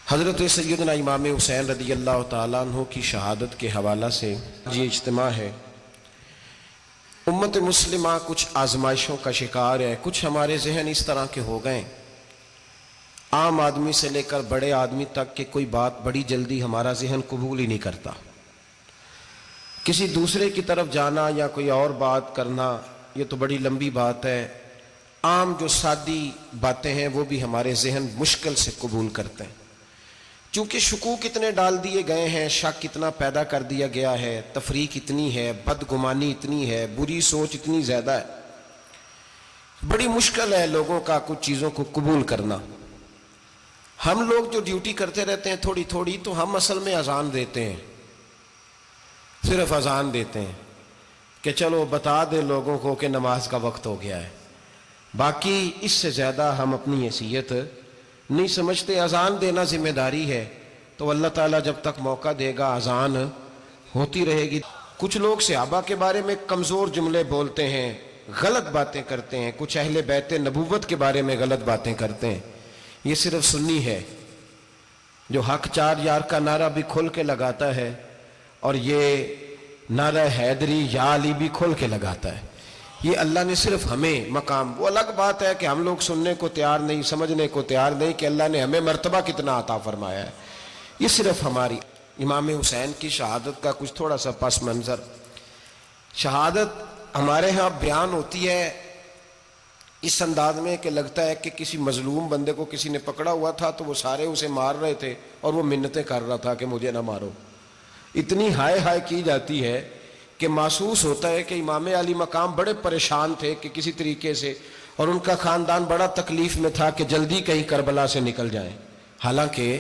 حضرت سیدنا امام حسین رضی اللہ تعالیٰ عنہ کی شہادت کے حوالہ سے یہ اجتماع ہے۔ امت مسلمہ کچھ آزمائشوں کا شکار ہے، کچھ ہمارے ذہن اس طرح کے ہو گئے، عام آدمی سے لے کر بڑے آدمی تک کہ کوئی بات بڑی جلدی ہمارا ذہن قبول ہی نہیں کرتا۔ کسی دوسرے کی طرف جانا یا کوئی اور بات کرنا یہ تو بڑی لمبی بات ہے، عام جو سادی باتیں ہیں وہ بھی ہمارے ذہن مشکل سے قبول کرتے ہیں، چونکہ شکوک اتنے ڈال دیے گئے ہیں، شک اتنا پیدا کر دیا گیا ہے، تفریق اتنی ہے، بدگمانی اتنی ہے، بری سوچ اتنی زیادہ ہے، بڑی مشکل ہے لوگوں کا کچھ چیزوں کو قبول کرنا۔ ہم لوگ جو ڈیوٹی کرتے رہتے ہیں تھوڑی تھوڑی، تو ہم اصل میں اذان دیتے ہیں، صرف اذان دیتے ہیں کہ چلو بتا دے لوگوں کو کہ نماز کا وقت ہو گیا ہے، باقی اس سے زیادہ ہم اپنی حیثیت نہیں سمجھتے۔ اذان دینا ذمہ داری ہے، تو اللہ تعالیٰ جب تک موقع دے گا اذان ہوتی رہے گی۔ کچھ لوگ صحابہ کے بارے میں کمزور جملے بولتے ہیں، غلط باتیں کرتے ہیں، کچھ اہل بیت نبوت کے بارے میں غلط باتیں کرتے ہیں، یہ صرف سنی ہے جو حق چار یار کا نعرہ بھی کھل کے لگاتا ہے اور یہ نعرہ حیدری یا علی بھی کھل کے لگاتا ہے، یہ اللہ نے صرف ہمیں مقام، وہ الگ بات ہے کہ ہم لوگ سننے کو تیار نہیں، سمجھنے کو تیار نہیں کہ اللہ نے ہمیں مرتبہ کتنا عطا فرمایا ہے، یہ صرف ہماری۔ امام حسین کی شہادت کا کچھ تھوڑا سا پس منظر۔ شہادت ہمارے ہاں بیان ہوتی ہے اس انداز میں کہ لگتا ہے کہ کسی مظلوم بندے کو کسی نے پکڑا ہوا تھا تو وہ سارے اسے مار رہے تھے اور وہ منتیں کر رہا تھا کہ مجھے نہ مارو، اتنی ہائے ہائے کی جاتی ہے کہ محسوس ہوتا ہے کہ امام علی مقام بڑے پریشان تھے کہ کسی طریقے سے، اور ان کا خاندان بڑا تکلیف میں تھا کہ جلدی کہیں کربلا سے نکل جائیں۔ حالانکہ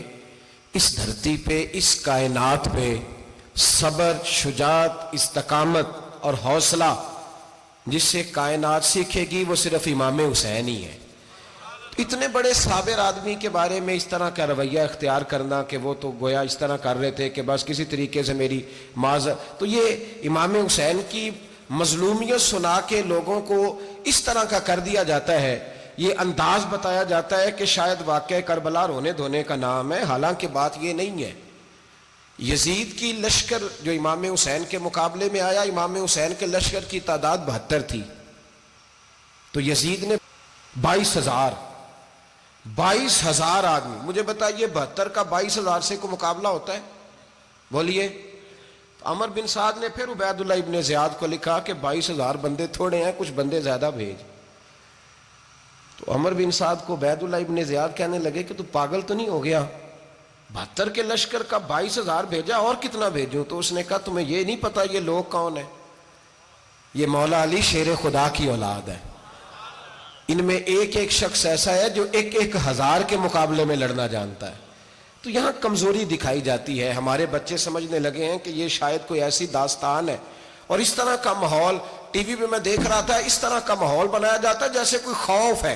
اس دھرتی پہ، اس کائنات پہ صبر، شجاعت، استقامت اور حوصلہ جس سے کائنات سیکھے گی وہ صرف امام حسین ہی ہے۔ اتنے بڑے صابر آدمی کے بارے میں اس طرح کا رویہ اختیار کرنا کہ وہ تو گویا اس طرح کر رہے تھے کہ بس کسی طریقے سے میری تو یہ امام حسین کی مظلومیت سنا کے لوگوں کو اس طرح کا کر دیا جاتا ہے، یہ انداز بتایا جاتا ہے کہ شاید واقعہ کربلا رونے دھونے کا نام ہے، حالانکہ بات یہ نہیں ہے۔ یزید کی لشکر جو امام حسین کے مقابلے میں آیا، امام حسین کے لشکر کی تعداد 72 تھی، تو یزید نے 22,000 آدمی، مجھے بتائیے 72 کا 22,000 سے کو مقابلہ ہوتا ہے؟ بولیے۔ عمر بن سعد نے پھر عبید اللہ ابن زیاد کو لکھا کہ 22,000 بندے تھوڑے ہیں، کچھ بندے زیادہ بھیج۔ تو عمر بن سعد کو عبید اللہ ابن زیاد کہنے لگے کہ تو پاگل تو نہیں ہو گیا، 72 کے لشکر کا 22,000 بھیجا، اور کتنا بھیجوں؟ تو اس نے کہا تمہیں یہ نہیں پتا یہ لوگ کون ہیں؟ یہ مولا علی شیر خدا کی اولاد ہے، ان میں ایک ایک شخص ایسا ہے جو 1,000 کے مقابلے میں لڑنا جانتا ہے۔ تو یہاں کمزوری دکھائی جاتی ہے، ہمارے بچے سمجھنے لگے ہیں کہ یہ شاید کوئی ایسی داستان ہے، اور اس طرح کا ماحول ٹی وی پہ میں دیکھ رہا تھا، اس طرح کا ماحول بنایا جاتا ہے جیسے کوئی خوف ہے،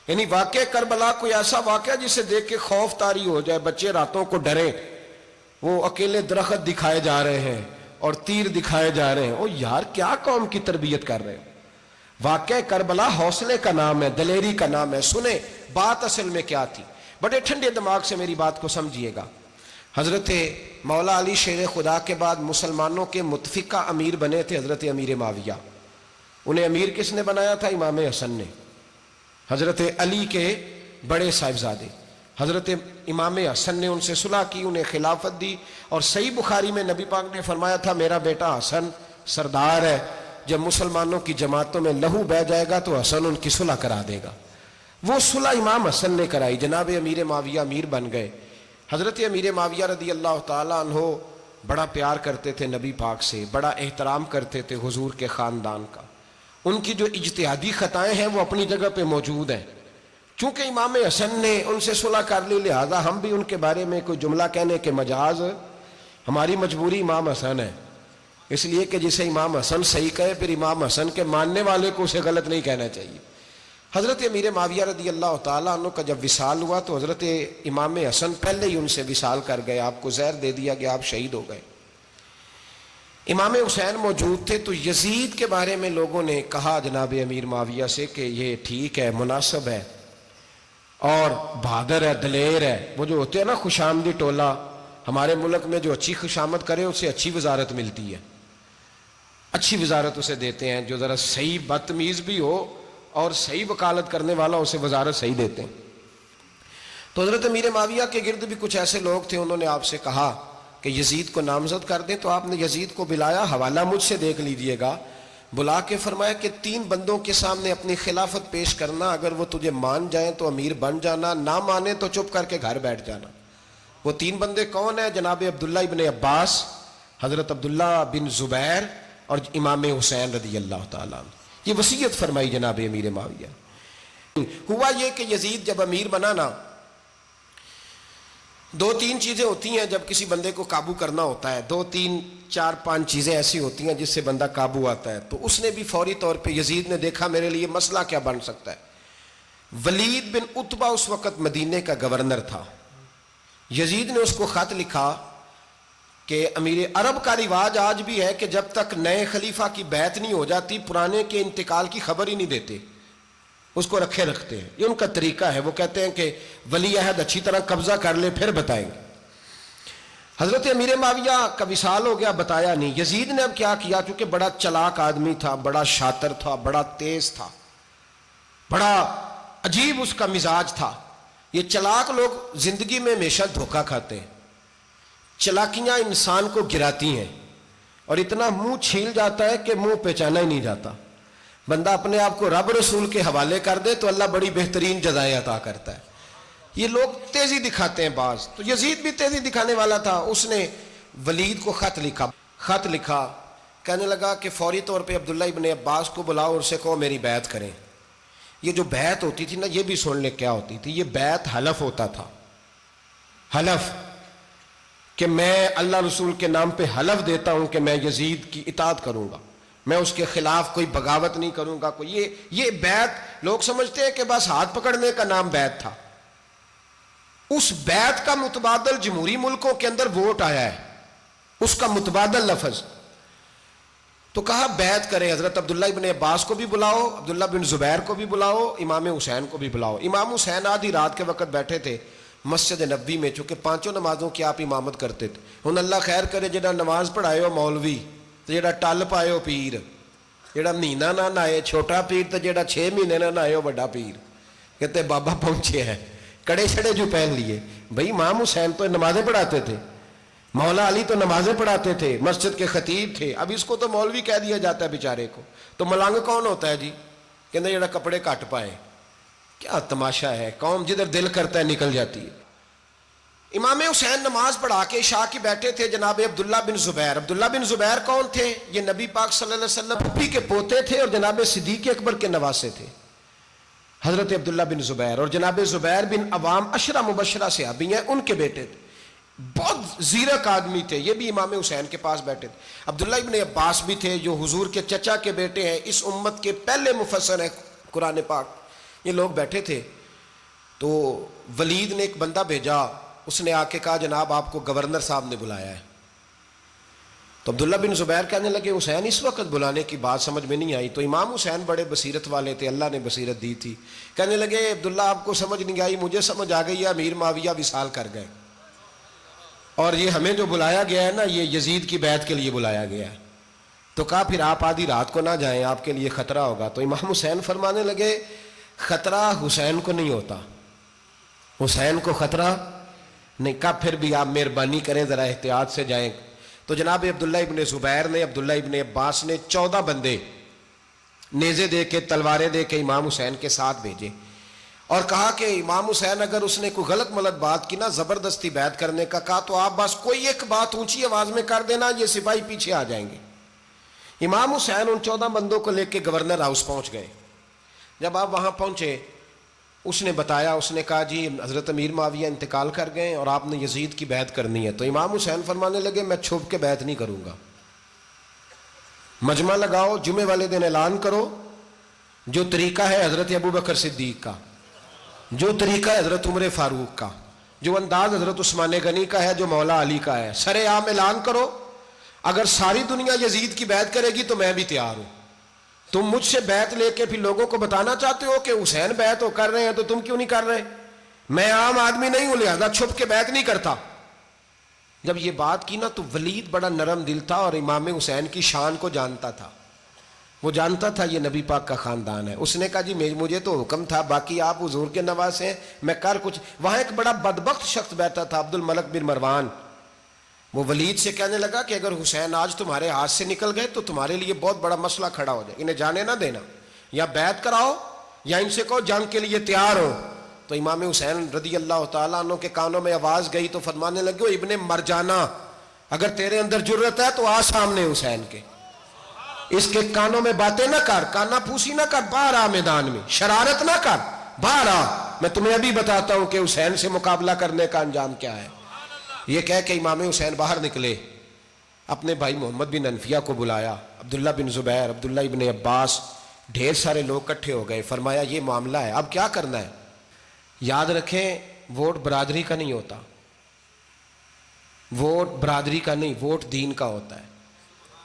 یعنی واقع کربلا کوئی ایسا واقعہ جسے دیکھ کے خوف طاری ہو جائے، بچے راتوں کو ڈریں، وہ اکیلے درخت دکھائے جا رہے ہیں اور تیر دکھائے جا رہے ہیں، او یار کیا قوم کی تربیت کر رہے ہیں؟ واقعہ کربلا حوصلے کا نام ہے، دلیری کا نام ہے۔ سنیں بات اصل میں کیا تھی، بڑے ٹھنڈے دماغ سے میری بات کو سمجھیے گا۔ حضرت مولا علی شیر خدا کے بعد مسلمانوں کے متفقہ امیر بنے تھے حضرت امیر معاویہ، انہیں امیر کس نے بنایا تھا؟ امام حسن نے، حضرت علی کے بڑے صاحبزادے حضرت امام حسن نے ان سے صلح کی، انہیں خلافت دی، اور صحیح بخاری میں نبی پاک نے فرمایا تھا میرا بیٹا حسن سردار ہے، جب مسلمانوں کی جماعتوں میں لہو بہہ جائے گا تو حسن ان کی صلح کرا دے گا۔ وہ صلح امام حسن نے کرائی، جناب امیر معاویہ امیر بن گئے۔ حضرت امیر معاویہ رضی اللہ تعالیٰ عنہ بڑا پیار کرتے تھے نبی پاک سے، بڑا احترام کرتے تھے حضور کے خاندان کا، ان کی جو اجتہادی خطائیں ہیں وہ اپنی جگہ پہ موجود ہیں، چونکہ امام حسن نے ان سے صلح کر لی، لہذا ہم بھی ان کے بارے میں کوئی جملہ کہنے کے مجاز، ہماری مجبوری امام حسن ہے، اس لیے کہ جسے امام حسن صحیح کہے پھر امام حسن کے ماننے والے کو اسے غلط نہیں کہنا چاہیے۔ حضرت امیر معاویہ رضی اللہ تعالیٰ عنہ کا جب وصال ہوا تو حضرت امام حسن پہلے ہی ان سے وصال کر گئے، آپ کو زہر دے دیا گیا، آپ شہید ہو گئے۔ امام حسین موجود تھے، تو یزید کے بارے میں لوگوں نے کہا جناب امیر معاویہ سے کہ یہ ٹھیک ہے، مناسب ہے، اور بہادر ہے، دلیر ہے. وہ جو ہوتے ہیں نا خوش آمدی ٹولہ، ہمارے ملک میں جو اچھی خوشامد کرے اسے اچھی وزارت ملتی ہے، اچھی وزارت اسے دیتے ہیں. جو ذرا صحیح بدتمیز بھی ہو اور صحیح وکالت کرنے والا اسے وزارت صحیح دیتے ہیں. تو حضرت امیر معاویہ کے گرد بھی کچھ ایسے لوگ تھے، انہوں نے آپ سے کہا کہ یزید کو نامزد کر دیں. تو آپ نے یزید کو بلایا، حوالہ مجھ سے دیکھ لیجئے گا. بلا کے فرمایا کہ 3 بندوں کے سامنے اپنی خلافت پیش کرنا، اگر وہ تجھے مان جائیں تو امیر بن جانا، نہ مانے تو چپ کر کے گھر بیٹھ جانا. وہ 3 بندے کون ہیں؟ جناب عبداللہ ابن عباس، حضرت عبداللہ بن زبیر اور امام حسین رضی اللہ تعالیٰ عنہ. یہ وصیت فرمائی جناب امیر معاویہ. ہوا یہ کہ یزید جب امیر بنا نا، 2-3 چیزیں ہوتی ہیں جب کسی بندے کو قابو کرنا ہوتا ہے، 2-3 4-5 چیزیں ایسی ہوتی ہیں جس سے بندہ قابو آتا ہے. تو اس نے بھی فوری طور پہ، یزید نے دیکھا میرے لیے مسئلہ کیا بن سکتا ہے. ولید بن عتبہ اس وقت مدینے کا گورنر تھا. یزید نے اس کو خط لکھا کہ امیر عرب کا رواج آج بھی ہے کہ جب تک نئے خلیفہ کی بیعت نہیں ہو جاتی پرانے کے انتقال کی خبر ہی نہیں دیتے، اس کو رکھے رکھتے ہیں. یہ ان کا طریقہ ہے. وہ کہتے ہیں کہ ولی عہد اچھی طرح قبضہ کر لے پھر بتائیں گے. حضرت امیر معاویہ کا وصال ہو گیا، بتایا نہیں. یزید نے اب کیا کیا، چونکہ بڑا چلاک آدمی تھا، بڑا شاطر تھا، بڑا تیز تھا، بڑا عجیب اس کا مزاج تھا. یہ چلاک لوگ زندگی میں ہمیشہ دھوکہ کھاتے ہیں. چلاکیاں انسان کو گراتی ہیں اور اتنا منہ چھیل جاتا ہے کہ منہ پہچانا ہی نہیں جاتا. بندہ اپنے آپ کو رب رسول کے حوالے کر دے تو اللہ بڑی بہترین جزائیں عطا کرتا ہے. یہ لوگ تیزی دکھاتے ہیں بعض. تو یزید بھی تیزی دکھانے والا تھا. اس نے ولید کو خط لکھا کہنے لگا کہ فوری طور پہ عبداللہ ابن عباس کو بلاؤ اور اسے کہو میری بیعت کریں. یہ جو بیعت ہوتی تھی نا، یہ بھی سن لے کیا ہوتی تھی. یہ بیعت حلف ہوتا تھا. حلف کہ میں اللہ رسول کے نام پہ حلف دیتا ہوں کہ میں یزید کی اطاعت کروں گا، میں اس کے خلاف کوئی بغاوت نہیں کروں گا. یہ بیعت لوگ سمجھتے ہیں کہ بس ہاتھ پکڑنے کا نام بیعت تھا. اس بیعت کا متبادل جمہوری ملکوں کے اندر ووٹ آیا ہے، اس کا متبادل لفظ. تو کہا بیعت کرے. حضرت عبداللہ ابن عباس کو بھی بلاؤ، عبداللہ بن زبیر کو بھی بلاؤ، امام حسین کو بھی بلاؤ. امام حسین آدھی رات کے وقت بیٹھے تھے مسجد نبوی میں، چونکہ 5 نمازوں کی آپ امامت کرتے تھے. ہن اللہ خیر کرے جڑا نماز پڑھائے ہو مولوی تو جڑا ٹل پائے ہو پیر، جڑا مہینہ نہ نہائے چھوٹا پیر تو جڑا 6 مہینے نہ نہائے ہو بڑا پیر. کہتے بابا پہنچے ہیں، کڑے چھڑے جو پہن لیے. بھائی امام حسین تو نمازیں پڑھاتے تھے، مولا علی تو نمازیں پڑھاتے تھے، مسجد کے خطیب تھے. اب اس کو تو مولوی کہہ دیا جاتا ہے بیچارے کو. تو ملنگ کون ہوتا ہے جی؟ کہتے جڑا کپڑے کٹ پائے. کیا تماشا ہے، قوم جدھر دل کرتا ہے نکل جاتی ہے. امام حسین نماز پڑھا کے عشاء کی بیٹھے تھے جناب عبداللہ بن زبیر. عبداللہ بن زبیر کون تھے؟ یہ نبی پاک صلی اللہ علیہ وسلم پھپھی کے پوتے تھے اور جناب صدیق اکبر کے نواسے تھے. حضرت عبداللہ بن زبیر اور جناب زبیر بن عوام عشرہ مبشرہ صحابی ہیں، ان کے بیٹے تھے. بہت زیرک آدمی تھے. یہ بھی امام حسین کے پاس بیٹھے تھے. عبداللہ ابن عباس بھی تھے جو حضور کے چچا کے بیٹے ہیں، اس امت کے پہلے مفسر ہیں قرآن پاک. یہ لوگ بیٹھے تھے. تو ولید نے ایک بندہ بھیجا، اس نے آ کے کہا جناب آپ کو گورنر صاحب نے بلایا ہے. تو عبداللہ بن زبیر کہنے لگے حسین اس وقت بلانے کی بات سمجھ میں نہیں آئی. تو امام حسین بڑے بصیرت والے تھے، اللہ نے بصیرت دی تھی. کہنے لگے عبداللہ آپ کو سمجھ نہیں آئی، مجھے سمجھ آ گئی ہے، امیر معاویہ وصال کر گئے اور یہ ہمیں جو بلایا گیا ہے نا، یہ یزید کی بیعت کے لیے بلایا گیا ہے. تو کہا پھر آپ آدھی رات کو نہ جائیں، آپ کے لیے خطرہ ہوگا. تو امام حسین فرمانے لگے خطرہ حسین کو نہیں ہوتا، حسین کو خطرہ نہیں. کہا پھر بھی آپ مہربانی کریں ذرا احتیاط سے جائیں. تو جناب عبداللہ ابن زبیر نے، عبداللہ ابن عباس نے 14 بندے نیزے دے کے، تلواریں دے کے امام حسین کے ساتھ بھیجے اور کہا کہ امام حسین اگر اس نے کوئی غلط ملت بات کی نا، زبردستی بیعت کرنے کا کہا، تو آپ بس کوئی ایک بات اونچی آواز میں کر دینا، یہ سپاہی پیچھے آ جائیں گے. امام حسین ان 14 بندوں کو لے کے گورنر ہاؤس پہنچ گئے. جب آپ وہاں پہنچے اس نے بتایا، اس نے کہا جی حضرت امیر معاویہ انتقال کر گئے اور آپ نے یزید کی بیعت کرنی ہے. تو امام حسین فرمانے لگے میں چھپ کے بیعت نہیں کروں گا. مجمع لگاؤ، جمعے والے دن اعلان کرو. جو طریقہ ہے حضرت ابوبکر صدیق کا، جو طریقہ ہے حضرت عمر فاروق کا، جو انداز حضرت عثمان غنی کا ہے، جو مولا علی کا ہے، سر عام اعلان کرو. اگر ساری دنیا یزید کی بیعت کرے گی تو میں بھی تیار ہوں. تم مجھ سے بیعت لے کے پھر لوگوں کو بتانا چاہتے ہو کہ حسین بیعت کر رہے ہیں تو تم کیوں نہیں کر رہے؟ میں عام آدمی نہیں ہوں لہذا چھپ کے بیعت نہیں کرتا. جب یہ بات کی نا تو ولید بڑا نرم دل تھا اور امام حسین کی شان کو جانتا تھا. وہ جانتا تھا یہ نبی پاک کا خاندان ہے. اس نے کہا جی مجھے تو حکم تھا، باقی آپ حضور کے نواز ہیں، میں کر کچھ. وہاں ایک بڑا بدبخت شخص بیٹھا تھا، عبد الملک بن مروان. وہ ولید سے کہنے لگا کہ اگر حسین آج تمہارے ہاتھ سے نکل گئے تو تمہارے لیے بہت بڑا مسئلہ کھڑا ہو جائے، انہیں جانے نہ دینا، یا بیعت کراؤ یا ان سے کہو جنگ کے لیے تیار ہو. تو امام حسین رضی اللہ تعالیٰ عنہ کے کانوں میں آواز گئی تو فرمانے لگے ابن مرجانہ، اگر تیرے اندر جرت ہے تو آ سامنے حسین کے، اس کے کانوں میں باتیں نہ کر، کانا پھوسی نہ کر، باہر آ میدان میں، شرارت نہ کر، باہر آ، میں تمہیں ابھی بتاتا ہوں کہ حسین سے مقابلہ کرنے کا انجام کیا ہے. یہ کہہ کہ امام حسین باہر نکلے، اپنے بھائی محمد بن انفیہ کو بلایا، عبداللہ بن زبیر، عبداللہ ابن عباس، ڈھیر سارے لوگ اکٹھے ہو گئے. فرمایا یہ معاملہ ہے، اب کیا کرنا ہے. یاد رکھیں ووٹ برادری کا نہیں ہوتا، ووٹ برادری کا نہیں، ووٹ دین کا ہوتا ہے.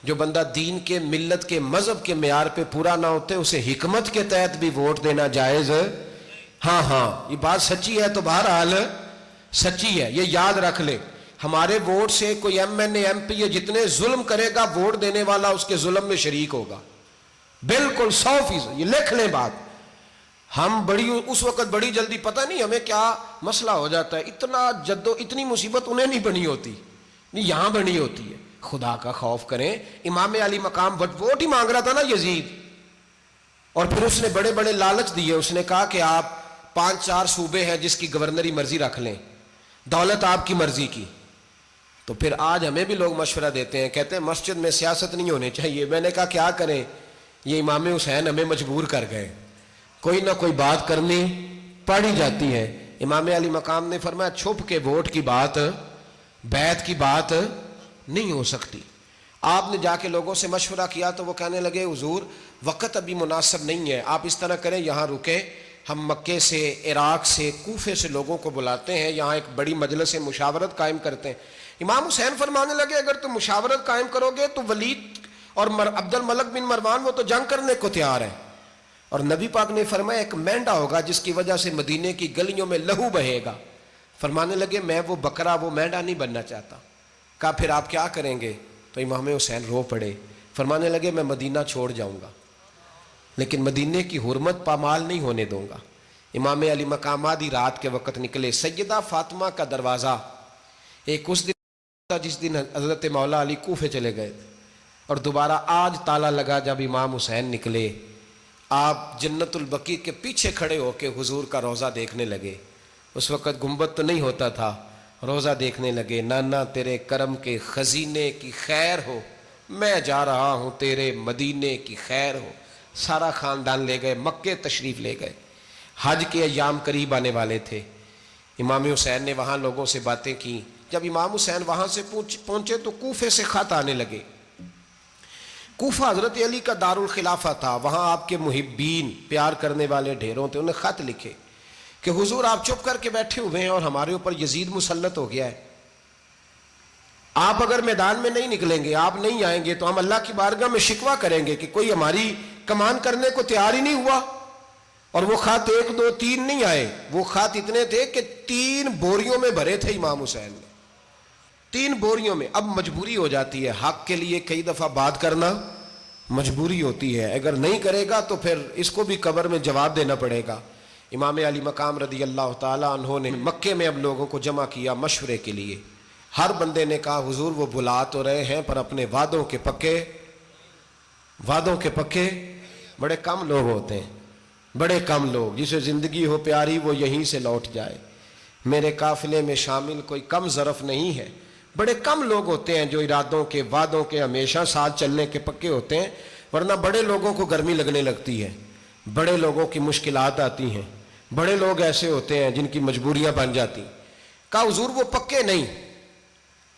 جو بندہ دین کے، ملت کے، مذہب کے معیار پہ پورا نہ ہوتے اسے حکمت کے تحت بھی ووٹ دینا جائز. ہاں یہ بات سچی ہے تو بہرحال سچی ہے، یہ یاد رکھ لے. ہمارے ووٹ سے کوئی ایم این اے، ایم پی اے جتنے ظلم کرے گا، ووٹ دینے والا اس کے ظلم میں شریک ہوگا، بالکل 100%. یہ لکھ لیں بات. ہم اس وقت بڑی جلدی، پتہ نہیں ہمیں کیا مسئلہ ہو جاتا ہے، اتنا اتنی مصیبت انہیں نہیں بنی ہوتی، نہیں یہاں بنی ہوتی ہے. خدا کا خوف کریں. امام علی مقام ووٹ ہی مانگ رہا تھا نا یزید، اور پھر اس نے بڑے بڑے لالچ دیے. اس نے کہا کہ آپ 5-4 صوبے ہیں جس کی گورنری مرضی رکھ لیں، دولت آپ کی مرضی کی. تو پھر آج ہمیں بھی لوگ مشورہ دیتے ہیں، کہتے ہیں مسجد میں سیاست نہیں ہونی چاہیے. میں نے کہا کیا کریں، یہ امام حسین ہمیں مجبور کر گئے، کوئی نہ کوئی بات کرنی پڑ ہی جاتی ہے. امام علی مقام نے فرمایا چھپ کے ووٹ کی بات، بیعت کی بات نہیں ہو سکتی. آپ نے جا کے لوگوں سے مشورہ کیا تو وہ کہنے لگے حضور وقت ابھی مناسب نہیں ہے، آپ اس طرح کریں یہاں رکیں، ہم مکے سے، عراق سے، کوفے سے لوگوں کو بلاتے ہیں، یہاں ایک بڑی مجلس مشاورت قائم کرتے ہیں. امام حسین فرمانے لگے اگر تم مشاورت قائم کرو گے تو ولید اور عبد الملک بن مروان وہ تو جنگ کرنے کو تیار ہے، اور نبی پاک نے فرمایا ایک مینڈا ہوگا جس کی وجہ سے مدینے کی گلیوں میں لہو بہے گا. فرمانے لگے میں وہ بکرا، وہ مینڈا نہیں بننا چاہتا. کہا پھر آپ کیا کریں گے؟ تو امام حسین رو پڑے، فرمانے لگے میں مدینہ چھوڑ جاؤں گا لیکن مدینے کی حرمت پامال نہیں ہونے دوں گا. امام علی مقام آدھی رات کے وقت نکلے. سیدہ فاطمہ کا دروازہ ایک اس دن تھا جس دن حضرت مولا علی کوفے چلے گئے تھے، اور دوبارہ آج تالا لگا جب امام حسین نکلے. آپ جنت البقیع کے پیچھے کھڑے ہو کے حضور کا روضہ دیکھنے لگے. اس وقت گنبد تو نہیں ہوتا تھا، روضہ دیکھنے لگے. نانا تیرے کرم کے خزینے کی خیر ہو، میں جا رہا ہوں تیرے مدینے کی خیر ہو. سارا خاندان لے گئے، مکے تشریف لے گئے. حج کے ایام قریب آنے والے تھے. امام حسین نے وہاں لوگوں سے باتیں کی. جب امام حسین وہاں سے پہنچے تو کوفے سے خط آنے لگے. کوفہ حضرت علی کا دارالخلافہ تھا، وہاں آپ کے محبین، پیار کرنے والے ڈھیروں تھے. انہیں خط لکھے کہ حضور آپ چپ کر کے بیٹھے ہوئے ہیں اور ہمارے اوپر یزید مسلط ہو گیا ہے. آپ اگر میدان میں نہیں نکلیں گے، آپ نہیں آئیں گے تو ہم اللہ کی بارگاہ میں شکوہ کریں گے کہ کوئی ہماری کمان کرنے کو تیار ہی نہیں ہوا. اور وہ خط 1 2 3 نہیں آئے، وہ خط اتنے تھے کہ 3 بوریوں میں بھرے تھے امام حسین نے، 3 بوریوں میں. اب مجبوری ہو جاتی ہے، حق کے لیے کئی دفعہ بات کرنا مجبوری ہوتی ہے، اگر نہیں کرے گا تو پھر اس کو بھی قبر میں جواب دینا پڑے گا. امام علی مقام رضی اللہ تعالیٰ عنہ نے مکے میں اب لوگوں کو جمع کیا مشورے کے لیے. ہر بندے نے کہا حضور وہ بلا تو رہے ہیں پر اپنے وعدوں کے پکے. بڑے کم لوگ ہوتے ہیں، بڑے کم لوگ، جسے زندگی ہو پیاری وہ یہیں سے لوٹ جائے. میرے قافلے میں شامل کوئی کم ظرف نہیں ہے. بڑے کم لوگ ہوتے ہیں جو ارادوں کے، وعدوں کے ہمیشہ ساتھ چلنے کے پکے ہوتے ہیں، ورنہ بڑے لوگوں کو گرمی لگنے لگتی ہے، بڑے لوگوں کی مشکلات آتی ہیں، بڑے لوگ ایسے ہوتے ہیں جن کی مجبوریاں بن جاتی. کہا حضور وہ پکے نہیں،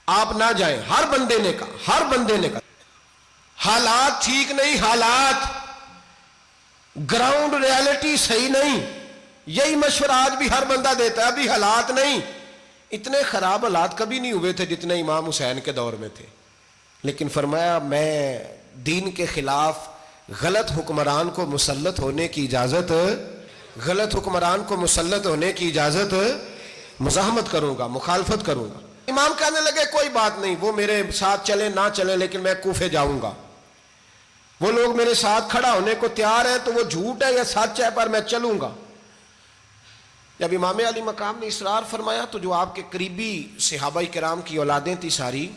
آپ نہ جائیں. ہر بندے نے کہا حالات ٹھیک نہیں، حالات گراؤنڈ ریالٹی صحیح نہیں. یہی مشورہ آج بھی ہر بندہ دیتا ہے، ابھی حالات نہیں. اتنے خراب حالات کبھی نہیں ہوئے تھے جتنے امام حسین کے دور میں تھے. لیکن فرمایا میں دین کے خلاف غلط حکمران کو مسلط ہونے کی اجازت غلط حکمران کو مسلط ہونے کی اجازت مزاحمت کروں گا، مخالفت کروں گا۔ امام کہنے لگے کوئی بات نہیں، وہ میرے ساتھ چلے نہ چلے لیکن میں کوفے جاؤں گا، وہ لوگ میرے ساتھ کھڑا ہونے کو تیار ہے تو وہ جھوٹ ہے یا سچ ہے پر میں چلوں گا۔ جب امام علی مقام نے اصرار فرمایا تو جو آپ کے قریبی صحابہ کرام کی اولادیں تھی ساری،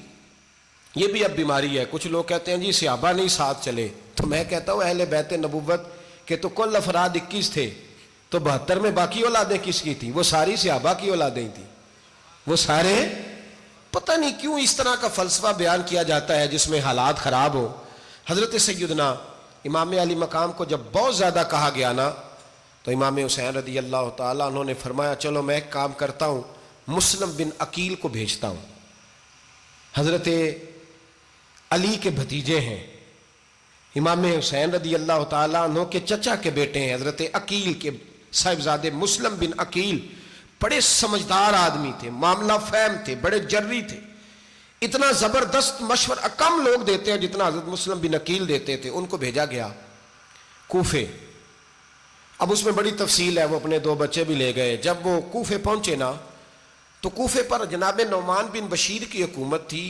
یہ بھی اب بیماری ہے، کچھ لوگ کہتے ہیں جی صحابہ نہیں ساتھ چلے، تو میں کہتا ہوں اہل بیت نبوت کے تو کل افراد 21 تھے، تو 72 میں باقی اولادیں کس کی تھیں؟ وہ ساری صحابہ کی اولادیں تھیں، وہ سارے، پتہ نہیں کیوں اس طرح کا فلسفہ بیان کیا جاتا ہے جس میں حالات خراب ہو۔ حضرت سیدنا امام علی مقام کو جب بہت زیادہ کہا گیا نا تو امام حسین رضی اللہ تعالیٰ انہوں نے فرمایا چلو میں ایک کام کرتا ہوں، مسلم بن عقیل کو بھیجتا ہوں، حضرت علی کے بھتیجے ہیں، امام حسین رضی اللہ تعالیٰ عنہ کے چچا کے بیٹے ہیں، حضرت عقیل کے صاحبزادے مسلم بن عقیل بڑے سمجھدار آدمی تھے، معاملہ فہم تھے، بڑے جری تھے، اتنا زبردست مشورہ کم لوگ دیتے ہیں جتنا حضرت مسلم بن عقیل دیتے تھے۔ ان کو بھیجا گیا کوفے۔ اب اس میں بڑی تفصیل ہے، وہ اپنے 2 بچے بھی لے گئے۔ جب وہ کوفے پہنچے نا تو کوفے پر جناب نعمان بن بشیر کی حکومت تھی،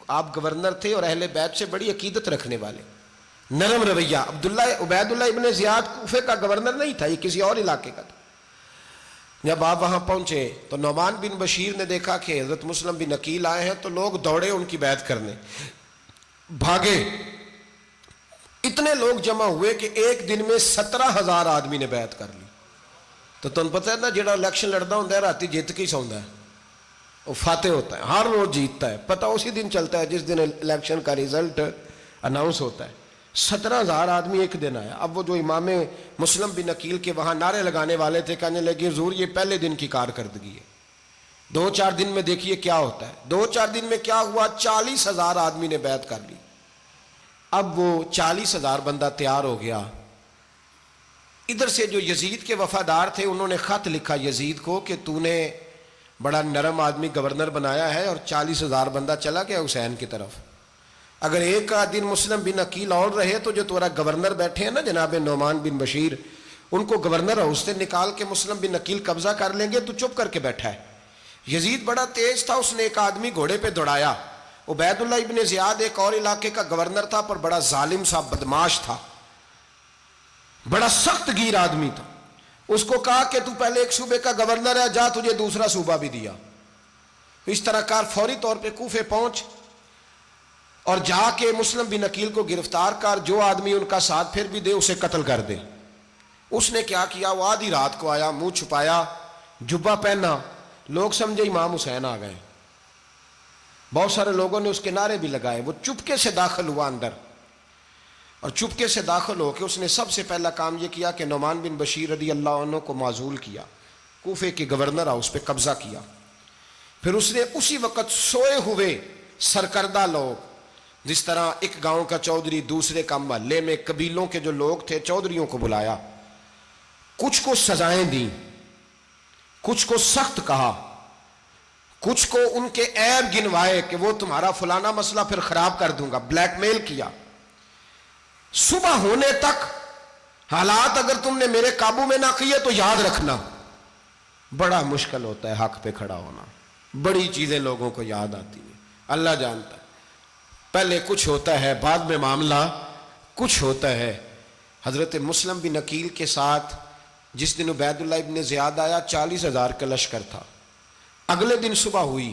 آپ گورنر تھے اور اہل بیت سے بڑی عقیدت رکھنے والے، نرم رویہ۔ عبید اللہ ابن زیاد کوفے کا گورنر نہیں تھا، یہ کسی اور علاقے کا تھا۔ جب آپ وہاں پہنچے تو نعمان بن بشیر نے دیکھا کہ حضرت مسلم بن عقیل آئے ہیں تو لوگ دوڑے ان کی بیعت کرنے، بھاگے، اتنے لوگ جمع ہوئے کہ ایک دن میں 17,000 آدمی نے بیعت کر لی۔ تو تم پتہ ہے نا جڑا الیکشن لڑتا ہوں راتی جیت کے سوندا ہے، وہ فاتح ہوتا ہے، ہر روز جیتتا ہے، پتہ اسی دن چلتا ہے جس دن الیکشن کا ریزلٹ اناؤنس ہوتا ہے۔ 17,000 آدمی ایک دن آیا۔ اب وہ جو امام مسلم بن عقیل کے وہاں نعرے لگانے والے تھے کہنے لگے حضور یہ پہلے دن کی کارکردگی ہے، 2-4 دن میں دیکھیے کیا ہوتا ہے۔ 2-4 دن میں کیا ہوا، 40,000 آدمی نے بیعت کر لی۔ اب وہ 40,000 بندہ تیار ہو گیا۔ ادھر سے جو یزید کے وفادار تھے انہوں نے خط لکھا یزید کو کہ تو نے بڑا نرم آدمی گورنر بنایا ہے اور 40,000 بندہ چلا گیا حسین کی طرف، اگر ایک دن مسلم بن عقیل اور رہے تو جو تمہارا گورنر بیٹھے ہیں نا جناب نعمان بن بشیر، ان کو گورنر ہاؤس سے نکال کے مسلم بن عقیل قبضہ کر لیں گے، تو چپ کر کے بیٹھا ہے۔ یزید بڑا تیز تھا، اس نے ایک آدمی گھوڑے پہ دوڑایا۔ عبید اللہ ابن زیاد ایک اور علاقے کا گورنر تھا پر بڑا ظالم سا بدماش تھا، بڑا سخت گیر آدمی تھا۔ اس کو کہا کہ تو پہلے ایک صوبے کا گورنر ہے، جا تجھے دوسرا صوبہ بھی دیا، اس طرح کار فوری طور پہ کوفے پہنچ اور جا کے مسلم بن عقیل کو گرفتار کر، جو آدمی ان کا ساتھ پھر بھی دے اسے قتل کر دے۔ اس نے کیا کیا، وہ آدھی رات کو آیا، منہ چھپایا، جبہ پہنا، لوگ سمجھے امام حسین آ گئے۔ بہت سارے لوگوں نے اس کے نعرے بھی لگائے۔ وہ چپکے سے داخل ہوا اندر، اور چپکے سے داخل ہو کے اس نے سب سے پہلا کام یہ کیا کہ نعمان بن بشیر رضی اللہ عنہ کو معزول کیا، کوفے کے گورنر ہاؤس پہ قبضہ کیا۔ پھر اس نے اسی وقت سوئے ہوئے سرکردہ لوگ، جس طرح ایک گاؤں کا چودھری دوسرے کا محلے میں قبیلوں کے جو لوگ تھے چودھریوں کو بلایا، کچھ کو سزائیں دیں، کچھ کو سخت کہا، کچھ کو ان کے عیب گنوائے کہ وہ تمہارا فلانا مسئلہ پھر خراب کر دوں گا، بلیک میل کیا۔ صبح ہونے تک حالات اگر تم نے میرے قابو میں نہ کیے تو یاد رکھنا بڑا مشکل ہوتا ہے حق پہ کھڑا ہونا، بڑی چیزیں لوگوں کو یاد آتی ہیں، اللہ جانتا ہے، پہلے کچھ ہوتا ہے بعد میں معاملہ کچھ ہوتا ہے۔ حضرت مسلم بن عقیل کے ساتھ جس دن عبید اللہ ابن زیاد آیا 40,000 کا لشکر تھا، اگلے دن صبح ہوئی،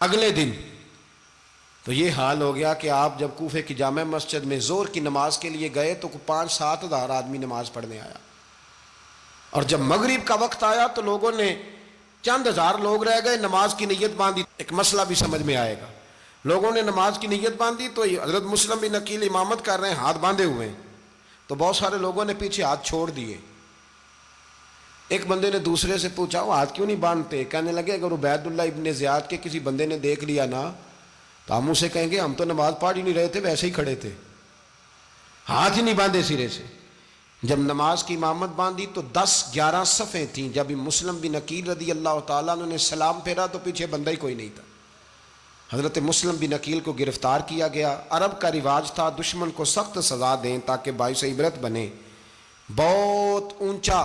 اگلے دن تو یہ حال ہو گیا کہ آپ جب کوفے کی جامع مسجد میں زور کی نماز کے لیے گئے تو 5-7 ہزار آدمی نماز پڑھنے آیا، اور جب مغرب کا وقت آیا تو لوگوں نے چند ہزار لوگ رہ گئے، نماز کی نیت باندھی۔ ایک مسئلہ بھی سمجھ میں آئے گا، لوگوں نے نماز کی نیت باندھی تو حضرت مسلم بن عقیل امامت کر رہے ہیں، ہاتھ باندھے ہوئے ہیں، تو بہت سارے لوگوں نے پیچھے ہاتھ چھوڑ دیے۔ ایک بندے نے دوسرے سے پوچھا وہ ہاتھ کیوں نہیں باندھتے؟ کہنے لگے اگر عبید اللہ ابن زیاد کے کسی بندے نے دیکھ لیا نا تو ہم اسے کہیں گے ہم تو نماز پڑھ ہی نہیں رہے تھے، ویسے ہی کھڑے تھے، ہاتھ ہی نہیں باندھے سرے سے۔ جب نماز کی امامت باندھی تو 10-11 صفیں تھیں، جب مسلم بن عقیل رضی اللہ تعالیٰ عنہ نے سلام پھیرا تو پیچھے بندہ ہی کوئی نہیں تھا۔ حضرت مسلم بن عقیل کو گرفتار کیا گیا۔ عرب کا رواج تھا دشمن کو سخت سزا دیں تاکہ باعث عبرت بنے، بہت اونچا